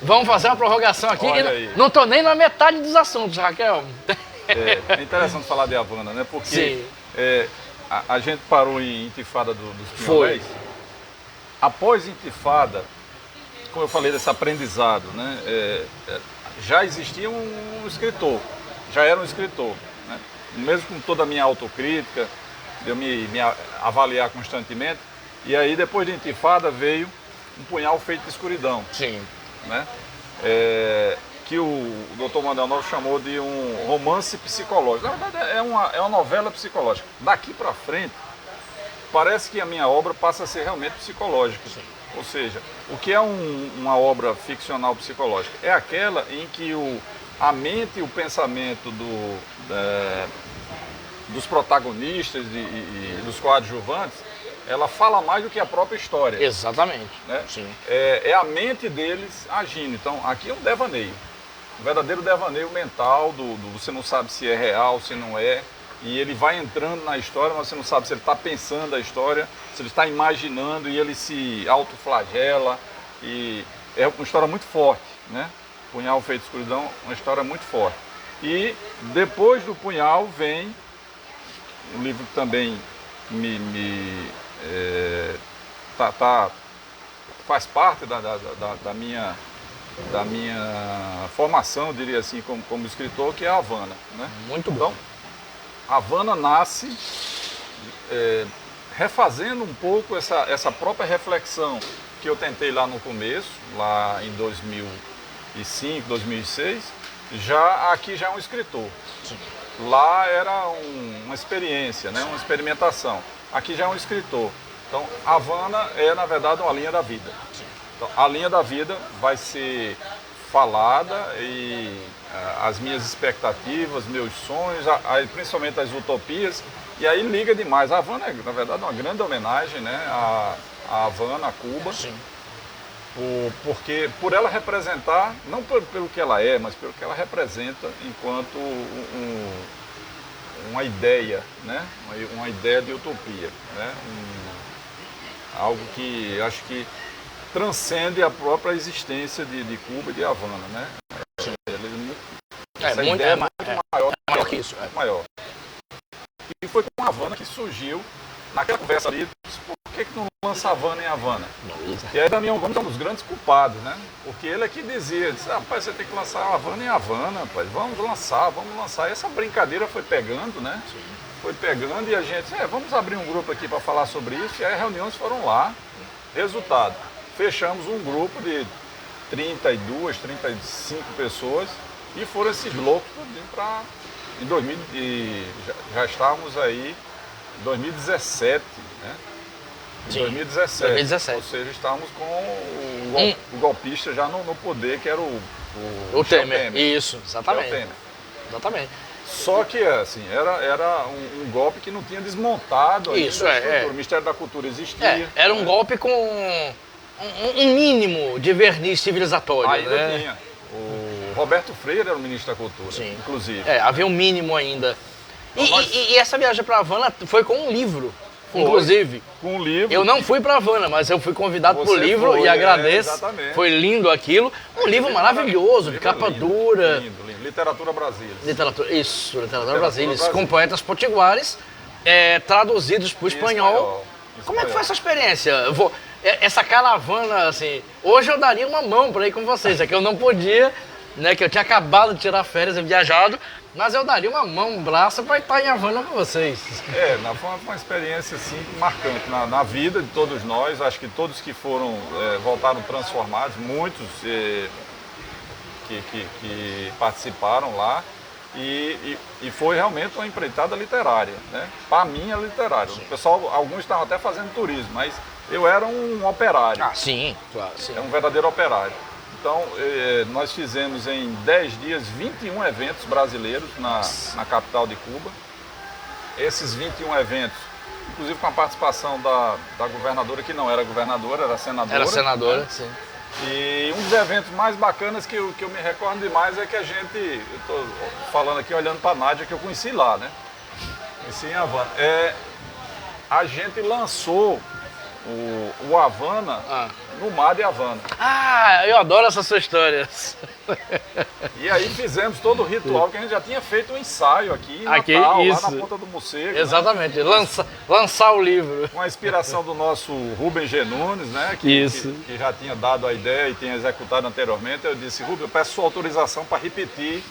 Vamos fazer uma prorrogação aqui. Não estou nem na metade dos assuntos, Raquel. É interessante falar de Havana, né? Porque a gente parou em Intifada dos Pinhões. Após Intifada, como eu falei desse aprendizado, né? Já existia um escritor, já era um escritor, né? Mesmo com toda a minha autocrítica, de eu me avaliar constantemente. E aí, depois de Intifada, veio Um Punhal Feito de Escuridão. Sim. Né? Que o Dr. Manuel Novo chamou de um romance psicológico. Na verdade, é uma novela psicológica. Daqui para frente, parece que a minha obra passa a ser realmente psicológica. Sim. Ou seja, o que é uma obra ficcional psicológica? É aquela em que a mente e o pensamento dos protagonistas e dos coadjuvantes, ela fala mais do que a própria história. Exatamente. Né? Sim. É a mente deles agindo. Então, aqui é um devaneio. Um verdadeiro devaneio mental, você não sabe se é real, se não é. E ele vai entrando na história, mas você não sabe se ele está pensando a história, se ele está imaginando e ele se autoflagela. E é uma história muito forte, né? Punhal Feito de Escuridão, uma história muito forte. E depois do Punhal vem um livro que também faz parte da minha formação, eu diria assim, como escritor, que é a Havana. Né? Muito bom. Então, a Havana nasce refazendo um pouco essa própria reflexão que eu tentei lá no começo, lá em 2005, 2006, aqui já é um escritor. Sim. Lá era uma experiência, né? Uma experimentação. Aqui já é um escritor. Então, Havana é, na verdade, uma linha da vida. Então, a linha da vida vai ser falada e as minhas expectativas, meus sonhos, principalmente as utopias, e aí liga demais. A Havana é, na verdade, uma grande homenagem, né? A Havana, a Cuba. Sim. Porque por ela representar, não pelo que ela é, mas pelo que ela representa enquanto uma ideia, né? Uma ideia de utopia, né? Algo que acho que transcende a própria existência de Cuba e de Havana, né? Essa ideia é muito maior que isso. Maior. E foi com a Havana que surgiu, naquela conversa ali, por que não lança Havana em Havana? E aí Damião Gomes é um dos grandes culpados, né? Porque ele é que disse, rapaz, você tem que lançar Havana em Havana, rapaz, vamos lançar. E essa brincadeira foi pegando, né? Sim. Foi pegando e a gente, vamos abrir um grupo aqui para falar sobre isso, e aí as reuniões foram lá. Resultado, fechamos um grupo de 32, 35 pessoas e foram esses loucos para... Em 2000, já estávamos aí em 2017, né? Em 2017. Ou seja, estávamos com o golpista já no poder, que era o Temer. Isso, exatamente. Exatamente. Só que, assim, era um golpe que não tinha desmontado ainda. Isso, O Ministério da Cultura existia. Era um golpe com um mínimo de verniz civilizatório. Ainda tinha. O Roberto Freire era o ministro da Cultura, sim, inclusive. Havia um mínimo ainda. E essa viagem para Havana foi com um livro, inclusive. Com um livro. Eu não fui para Havana, mas eu fui convidado por livro e agradeço. Exatamente. Foi lindo aquilo. Um livro maravilhoso, de capa dura. Lindo. Literatura Brasília. Literatura Brasília. Com poetas potiguares, traduzidos para o espanhol. Como é que foi essa experiência? Essa caravana, assim, hoje eu daria uma mão para ir com vocês, é que eu não podia, né, que eu tinha acabado de tirar férias e viajado, mas eu daria uma mão, um braço para estar em Havana com vocês. Foi uma experiência, assim, marcante na vida de todos nós, acho que todos que foram, voltaram transformados, muitos que participaram lá, E foi realmente uma empreitada literária, né? Para mim é literário. O pessoal, alguns estavam até fazendo turismo, mas eu era um operário. Ah, sim, claro, sim. É um verdadeiro operário. Então, nós fizemos em 10 dias 21 eventos brasileiros na capital de Cuba. Esses 21 eventos, inclusive com a participação da governadora, que não era governadora, era senadora. Era senadora, né? sim. E um dos eventos mais bacanas que eu me recordo demais é que eu estou falando aqui olhando para a Nádia, que eu conheci lá, né? Conheci em Havana. A gente lançou o Havana no mar de Havana. Ah, eu adoro essas suas histórias. E aí fizemos todo o ritual que a gente já tinha feito um ensaio aqui em Aqui, Natal, isso. lá na Ponta do Morcego. Exatamente, Né? lançar o livro. Com a inspiração do nosso Rubem G. Nunes, né? Isso. Que já tinha dado a ideia e tinha executado anteriormente. Eu disse, Rubem, eu peço sua autorização para repetir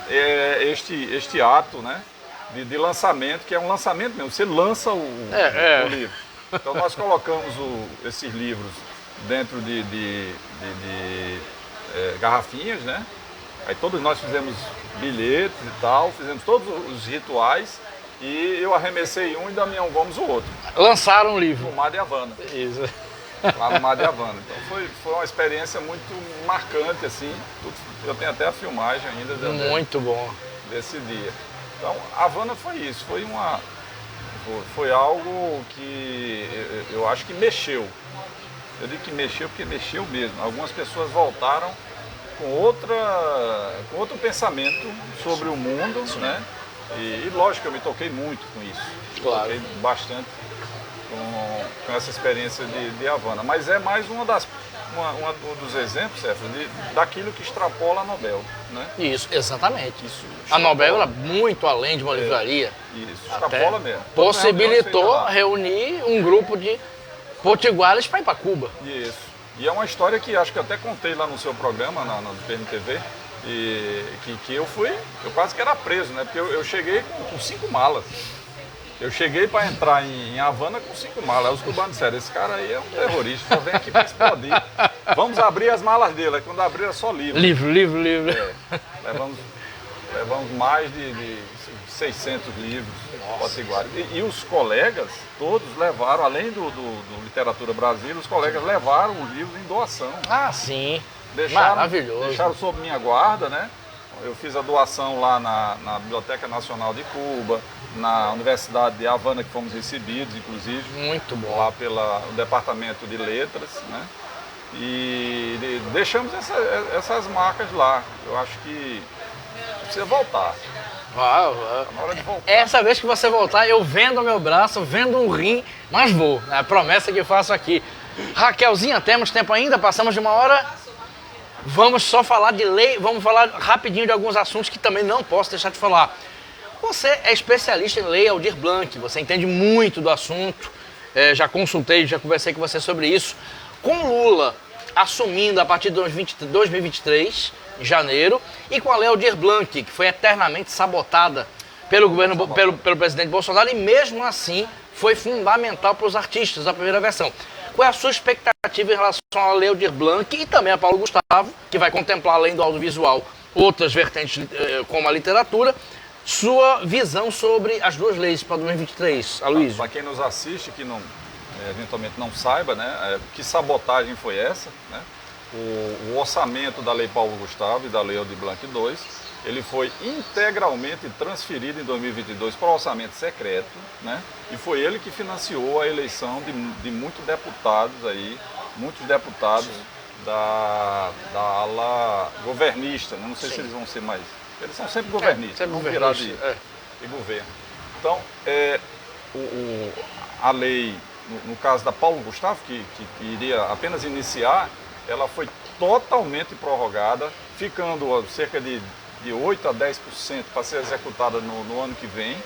este ato, né? De lançamento, que é um lançamento mesmo. Você lança o livro. Então nós colocamos esses livros dentro de garrafinhas, né? Aí todos nós fizemos bilhetes e tal, fizemos todos os rituais e eu arremessei um e Damião Gomes o outro. Lançaram o livro. No mar de Havana. Isso. Lá no mar de Havana. Então foi uma experiência muito marcante, assim. Eu tenho até a filmagem ainda muito bom. Desse dia. Então, Havana foi isso, foi algo que eu acho que mexeu. Eu digo que mexeu porque mexeu mesmo. Algumas pessoas voltaram com outro pensamento sobre o mundo, né? E lógico, eu me toquei muito com isso. Claro. Toquei bastante com essa experiência de Havana. Mas é mais um dos exemplos, Céfalo, daquilo que extrapola a Nobel, né? Isso, exatamente. Isso a Nobel era muito além de uma livraria. Isso, extrapola mesmo. Possibilitou reunir um grupo de potiguares para ir para Cuba. Isso. E é uma história que acho que eu até contei lá no seu programa, na PNTV, e que eu quase que era preso, né? Porque eu cheguei com 5 malas. Eu cheguei para entrar em Havana com 5 malas. Aí os cubanos disseram, esse cara aí é um terrorista, só vem aqui para explodir. Vamos abrir as malas dele. Aí quando abrir é só livro. Livro. Levamos mais de 600 livros potiguares. E os colegas todos levaram, além do Literatura Brasil, os colegas levaram os livros em doação. Ah, sim. Maravilhoso. Deixaram sob minha guarda, né? Eu fiz a doação lá na Biblioteca Nacional de Cuba, na Universidade de Havana, que fomos recebidos, inclusive. Muito bom. Lá pelo Departamento de Letras, né? E deixamos essas marcas lá. Eu acho que precisa voltar. Tá na hora de voltar. Essa vez que você voltar, eu vendo o meu braço, vendo um rim, mas vou. É a promessa que faço aqui. Raquelzinha, temos tempo ainda? Passamos de 1 hora? Vamos só falar de lei, vamos falar rapidinho de alguns assuntos que também não posso deixar de falar. Você é especialista em lei Aldir Blanc, você entende muito do assunto, já consultei, já conversei com você sobre isso. Com Lula assumindo a partir de 2023, em janeiro, e com a lei Aldir Blanc, que foi eternamente sabotada pelo governo, pelo presidente Bolsonaro, e mesmo assim foi fundamental para os artistas, a primeira versão. Qual é a sua expectativa em relação à lei Aldir Blanc e também a Paulo Gustavo, que vai contemplar, além do audiovisual, outras vertentes como a literatura? Sua visão sobre as duas leis para 2023, Aloysio? Para quem nos assiste, que eventualmente não saiba, né, que sabotagem foi essa, né? O orçamento da Lei Paulo Gustavo e da Lei Aldir Blanc II, ele foi integralmente transferido em 2022 para o orçamento secreto, né? E foi ele que financiou a eleição de muitos deputados da ala governista, né? Não sei se eles vão ser mais... Eles são sempre governistas, vão virar de governo. Então, a lei, no caso da Paulo Gustavo, que iria apenas iniciar, ela foi totalmente prorrogada, ficando cerca de 8% a 10% para ser executada no ano que vem,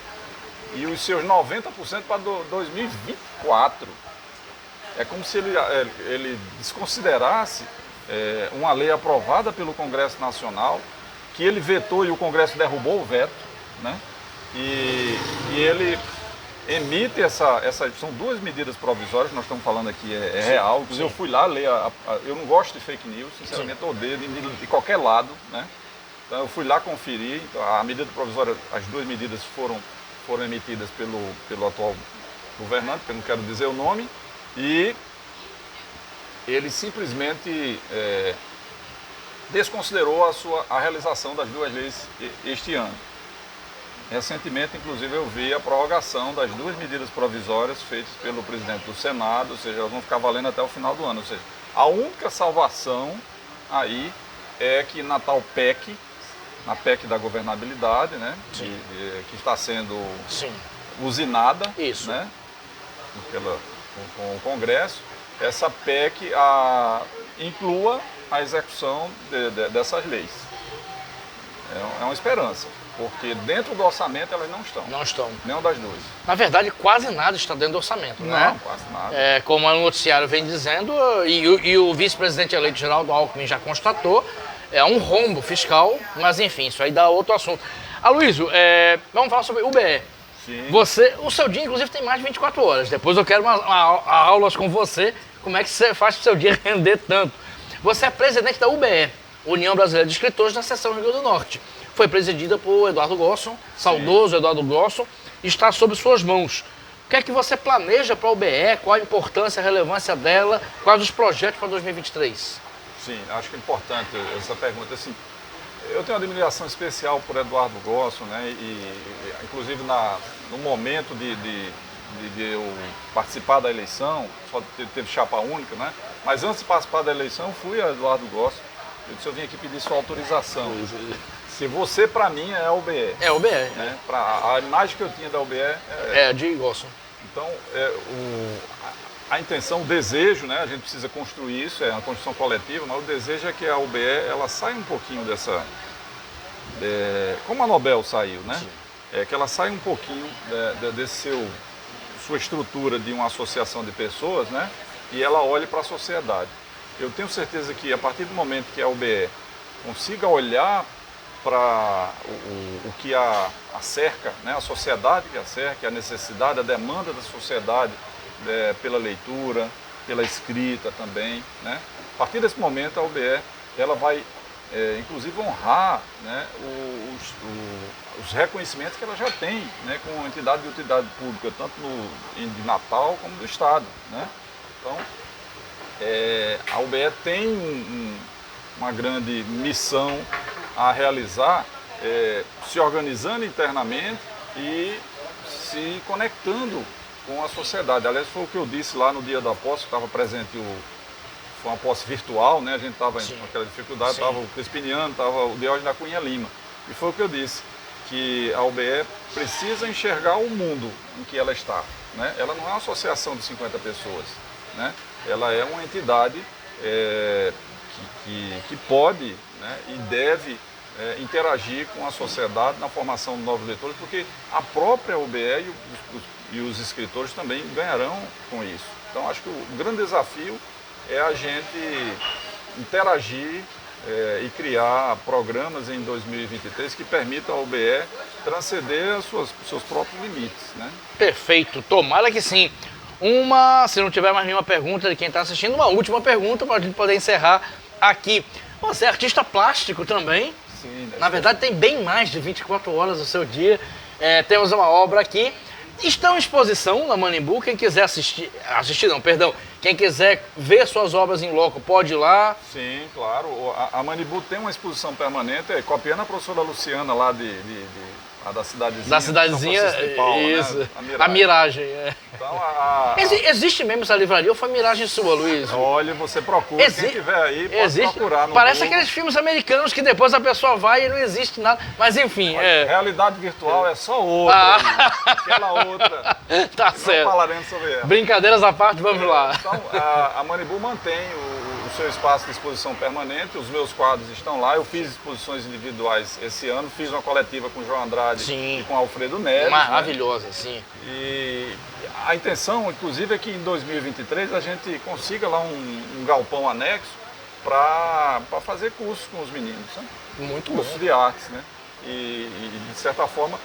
e os seus 90% para 2024. É como se ele desconsiderasse uma lei aprovada pelo Congresso Nacional, que ele vetou e o Congresso derrubou o veto, né? E ele emite são 2 medidas provisórias, nós estamos falando aqui, é real. Inclusive eu fui lá ler, eu não gosto de fake news, sinceramente eu odeio de qualquer lado, né? Então eu fui lá conferir, então, a medida provisória, as duas medidas foram emitidas pelo atual governante, que eu não quero dizer o nome, e ele simplesmente desconsiderou a realização das duas leis este ano. Recentemente, inclusive, eu vi a prorrogação das duas medidas provisórias feitas pelo presidente do Senado, ou seja, elas vão ficar valendo até o final do ano. Ou seja, a única salvação aí é que na tal PEC, na PEC da governabilidade, né, que está sendo usinada, Isso. Né, com o Congresso, essa PEC inclua a execução dessas leis. É uma esperança. Porque dentro do orçamento elas não estão. Não estão. Nenhuma das duas. Na verdade, quase nada está dentro do orçamento, Não, né? quase nada. Como o noticiário vem dizendo, e o vice-presidente eleito Geraldo Alckmin já constatou, é um rombo fiscal, mas enfim, isso aí dá outro assunto. Aloysio, vamos falar sobre UBE. Sim. O seu dia, inclusive, tem mais de 24 horas. Depois eu quero aulas com você, como é que você faz para o seu dia render tanto. Você é presidente da UBE, União Brasileira de Escritores, da seção Rio Grande do Norte. Foi presidida por Eduardo Gosson, saudoso Eduardo Gosson, está sob suas mãos. O que é que você planeja para a UBE? Qual a importância, a relevância dela? Quais os projetos para 2023? Sim, acho que é importante essa pergunta. Assim, eu tenho uma admiração especial por Eduardo Gosson, né? Inclusive no momento de eu participar da eleição, só teve chapa única, né? Mas antes de participar da eleição, eu fui a Eduardo Gosson. Eu disse, eu vim aqui pedir sua autorização. Se você, para mim, é a UBE. É a UBE. Né? A imagem que eu tinha da UBE é de Gosson. Então, a intenção, o desejo, né? A gente precisa construir isso, é uma construção coletiva, mas o desejo é que a UBE ela saia um pouquinho dessa... como a Nobel saiu, né? Que ela saia um pouquinho sua estrutura de uma associação de pessoas, né? E ela olhe para a sociedade. Eu tenho certeza que a partir do momento que a UBE consiga olhar para o que a cerca, né? A sociedade que a cerca, a necessidade, a demanda da sociedade pela leitura, pela escrita também, né? A partir desse momento a UBE ela vai inclusive honrar, né, os reconhecimentos que ela já tem, né, com entidade de utilidade pública, tanto de Natal como do Estado, né? Então, a UBE tem uma grande missão a realizar, se organizando internamente e se conectando com a sociedade. Aliás, foi o que eu disse lá no dia da posse, estava presente, foi uma posse virtual, né? A gente estava com aquela dificuldade, estava o Crispiniano, estava o Diógenes da Cunha Lima. E foi o que eu disse, que a UBE precisa enxergar o mundo em que ela está, né? Ela não é uma associação de 50 pessoas, né? Ela é uma entidade que pode, né, e deve interagir com a sociedade na formação de novos leitores, porque a própria UBE e os escritores também ganharão com isso. Então, acho que o grande desafio é a gente interagir e criar programas em 2023 que permitam à UBE transcender seus próprios limites, né? Perfeito, tomara que sim. Se não tiver mais nenhuma pergunta de quem está assistindo, uma última pergunta para a gente poder encerrar aqui. Você é artista plástico também? Sim. Na verdade, tem bem mais de 24 horas do seu dia. Temos uma obra aqui. Estão em exposição na Manimbu. Quem quiser quem quiser ver suas obras em loco, pode ir lá. Sim, claro. A Manimbu tem uma exposição permanente, copiando a professora Luciana lá da cidadezinha. Da cidadezinha, isso. Né? A Miragem. Então, Existe mesmo essa livraria ou foi miragem sua, Luiz? Olha, você procura, quem tiver aí pode procurar no Parece Google. aqueles filmes americanos que depois a pessoa vai e não existe nada, mas enfim. Realidade virtual é só outra, aquela outra. Tá Não certo. falaremos sobre ela. Brincadeiras à parte, vamos lá. Então, a Manimbu mantém o seu espaço de exposição permanente, os meus quadros estão lá, eu fiz exposições individuais esse ano, fiz uma coletiva com o João Andrade e com o Alfredo Neves. Maravilhosa, sim. E a intenção, inclusive, é que em 2023 a gente consiga lá um galpão anexo para fazer cursos com os meninos, né? Muito bom. Cursos de artes, né? E de certa forma,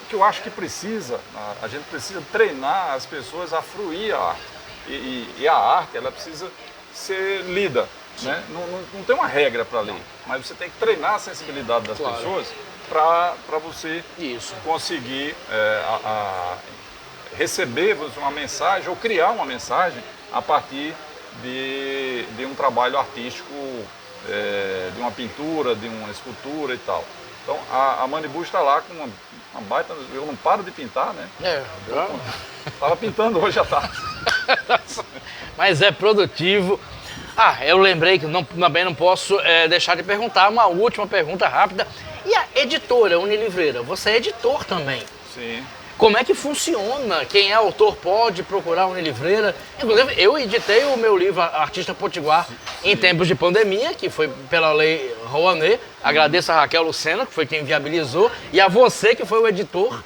que eu acho que a gente precisa treinar as pessoas a fruir a arte. E a arte, ela precisa ser lida, né? Não tem uma regra para ler, mas você tem que treinar a sensibilidade das Claro. pessoas para você Isso. conseguir receber uma mensagem ou criar uma mensagem a partir de um trabalho artístico, de uma pintura, de uma escultura e tal. Então a Manibu está lá com uma baita. Eu não paro de pintar, né? Estava pintando hoje à tarde. Mas é produtivo. Eu lembrei que também não posso deixar de perguntar uma última pergunta rápida. E a editora Unilivreira? Você é editor também. Sim. Como é que funciona? Quem é autor pode procurar a Unilivreira? Inclusive, eu editei o meu livro Artista Potiguar em tempos de pandemia, que foi pela lei Rouanet. Agradeço a Raquel Lucena, que foi quem viabilizou, e a você, que foi o editor,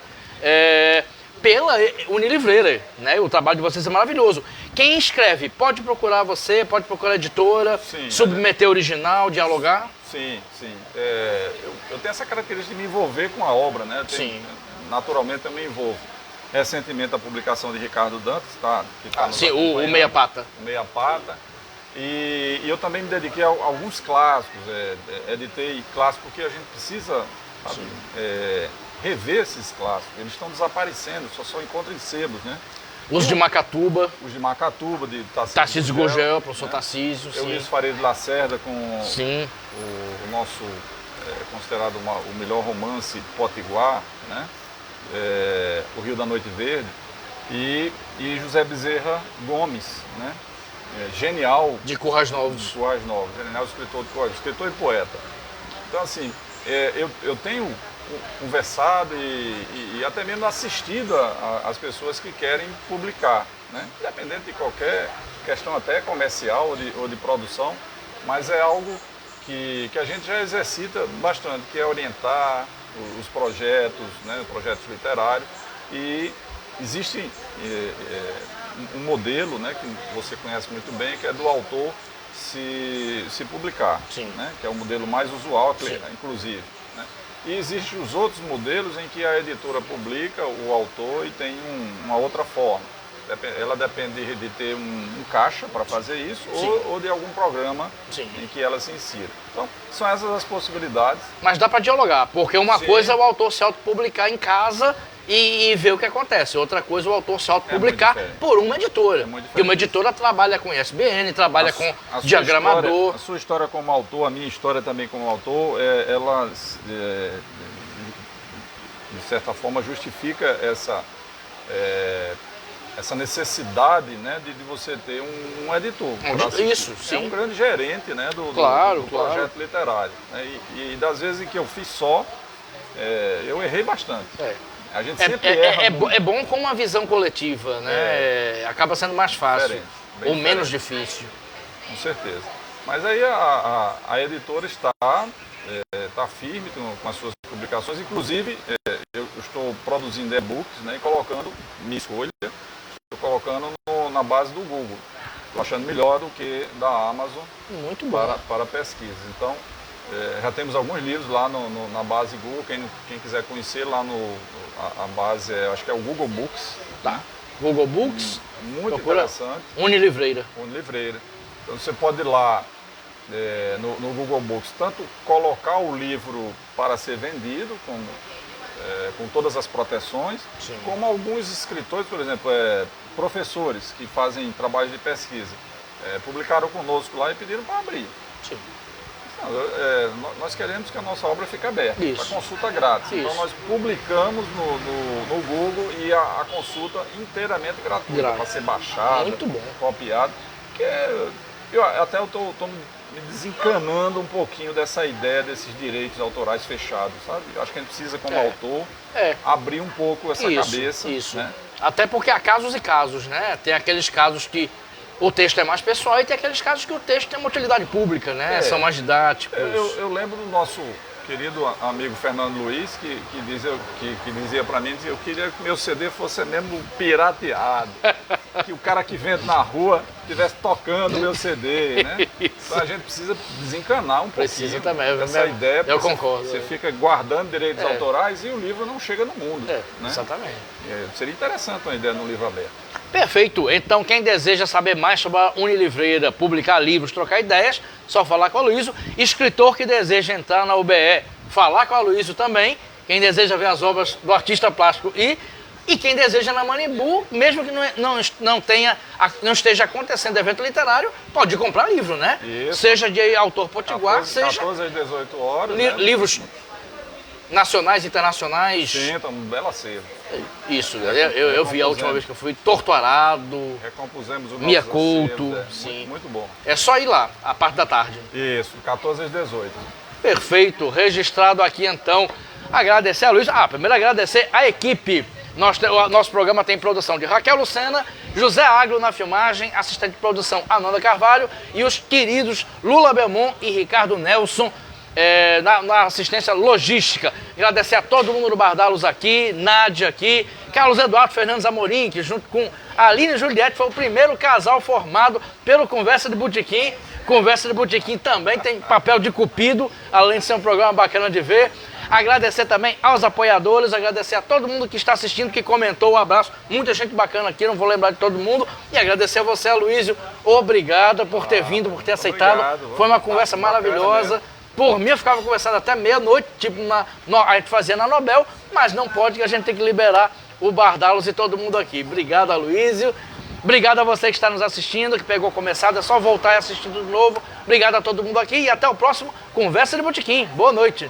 pela Unilivreira. Né? O trabalho de vocês é maravilhoso. Quem escreve pode procurar você, pode procurar a editora, Sim, submeter original, dialogar? Sim, sim. Eu tenho essa característica de me envolver com a obra, né? Sim. Naturalmente eu me envolvo. Recentemente a publicação de Ricardo Dantas, que está nos Sim, o acompanhando, Meia Pata. o Meia Pata. E eu também me dediquei a alguns clássicos, editei clássicos porque a gente precisa, sabe, rever esses clássicos. Eles estão desaparecendo, só encontra em sebos, né? Os de Macatuba. Os de Macatuba, de Tarcísio Gurgel, professor Tarcísio. Eu sim. Luiz Faria de Lacerda com Sim. o nosso, considerado o melhor romance potiguar, né? O Rio da Noite Verde, e José Bezerra Gomes, né? Genial. De Currais Novos. Currais Novos, genial escritor de Currais, escritor e poeta. Então, assim, eu tenho conversado e até mesmo assistido as pessoas que querem publicar, né? Independente de qualquer questão até comercial ou de produção, mas é algo que a gente já exercita bastante, que é orientar os projetos, né, projetos literários, e existe um modelo, né, que você conhece muito bem, que é do autor se publicar, Sim. né, que é o modelo mais usual, Sim. inclusive. Né? E existem os outros modelos em que a editora publica o autor e tem uma outra forma. Ela depende de ter um caixa para fazer isso ou de algum programa Sim. em que ela se insira. Então, são essas as possibilidades. Mas dá para dialogar, porque uma Sim. coisa é o autor se autopublicar em casa e ver o que acontece. Outra coisa é o autor se autopublicar diferente. por uma editora. É muito Porque uma diferente. editora trabalha com ISBN, trabalha com A sua diagramador. A sua história como autor, a minha história também como autor, ela, de certa forma, justifica essa necessidade, né, de você ter um editor. Isso, sim. É um grande gerente, né, do Claro. projeto literário. Né, e das vezes em que eu fiz só, eu errei bastante. A gente sempre erra muito. É bom com uma visão coletiva, né? Acaba sendo mais fácil. Diferente, Ou bem menos diferente. difícil. Com certeza. Mas aí a editora está firme com as suas publicações. Inclusive, eu estou produzindo e-books, né, e colocando minha escolha, estou colocando na base do Google. Estou achando melhor do que da Amazon. Muito bom. Para pesquisa. Então, já temos alguns livros lá na base Google. Quem quiser conhecer, lá a base, acho que é o Google Books. Tá. Google Books. Muito Procura interessante. Unilivreira. Unilivreira. Então você pode ir lá no Google Books, tanto colocar o livro para ser vendido, com todas as proteções, Sim. como alguns escritores, por exemplo, professores que fazem trabalho de pesquisa, publicaram conosco lá e pediram para abrir. Sim. Nós queremos que a nossa obra fique aberta, Isso. para consulta grátis. Isso. Então nós publicamos no Google e a consulta inteiramente gratuita, Grátis. para ser baixada, Muito bom. copiada. Até eu estou me desencanando um pouquinho dessa ideia desses direitos autorais fechados, sabe? Eu acho que a gente precisa, como autor, abrir um pouco essa cabeça. Isso. Né? Até porque há casos e casos, né? Tem aqueles casos que o texto é mais pessoal e tem aqueles casos que o texto tem uma utilidade pública, né? São mais didáticos. Eu lembro do nosso querido amigo Fernando Luiz, que dizia para mim, eu queria que meu CD fosse mesmo pirateado, que o cara que vende na rua estivesse tocando o meu CD, né? Então a gente precisa desencanar um Precisa pouquinho também. essa ideia, Eu porque concordo. Você fica guardando direitos autorais e o livro não chega no mundo. Né? Exatamente. Seria interessante uma ideia no livro aberto. Perfeito. Então, quem deseja saber mais sobre a Unilivreira, publicar livros, trocar ideias, só falar com o Aloysio. Escritor que deseja entrar na UBE, falar com o Aloysio também. Quem deseja ver as obras do artista plástico e quem deseja na Manibu, mesmo que não esteja acontecendo evento literário, pode comprar livro, né? Isso. Seja de autor potiguar, seja 14 às 18 horas. Né? livros nacionais, internacionais. Sim, tá um belo acervo. Isso, eu vi a última vez que eu fui, Torturado, Recompusemos o Mia nosso Couto, acervo, sim. Muito bom. É só ir lá, a parte da tarde. Isso, 14 às 18. Perfeito, registrado aqui então. Agradecer a Luiz. Primeiro agradecer a equipe. Nosso programa tem produção de Raquel Lucena, José Agro na filmagem, assistente de produção Ananda Carvalho e os queridos Lula Belmont e Ricardo Nelson na assistência logística. Agradecer a todo mundo do Bardalos aqui, Nádia aqui, Carlos Eduardo Fernandes Amorim, que junto com a Aline e Juliette foi o primeiro casal formado pelo Conversa de Botequim. Conversa de Botequim também tem papel de cupido, além de ser um programa bacana de ver. Agradecer também aos apoiadores, agradecer a todo mundo que está assistindo, que comentou, um abraço, muita gente bacana aqui, não vou lembrar de todo mundo, e agradecer a você, Aloysio, obrigado por ter vindo, por ter aceitado, obrigado. Foi uma conversa maravilhosa, por mim eu ficava conversando até meia-noite, tipo a gente fazia na Nobel, mas não pode, que a gente tem que liberar o Bardalos e todo mundo aqui. Obrigado, Aloysio. Obrigado a você que está nos assistindo, que pegou começado, é só voltar e assistir de novo. Obrigado a todo mundo aqui e até o próximo Conversa de Botequim. Boa noite.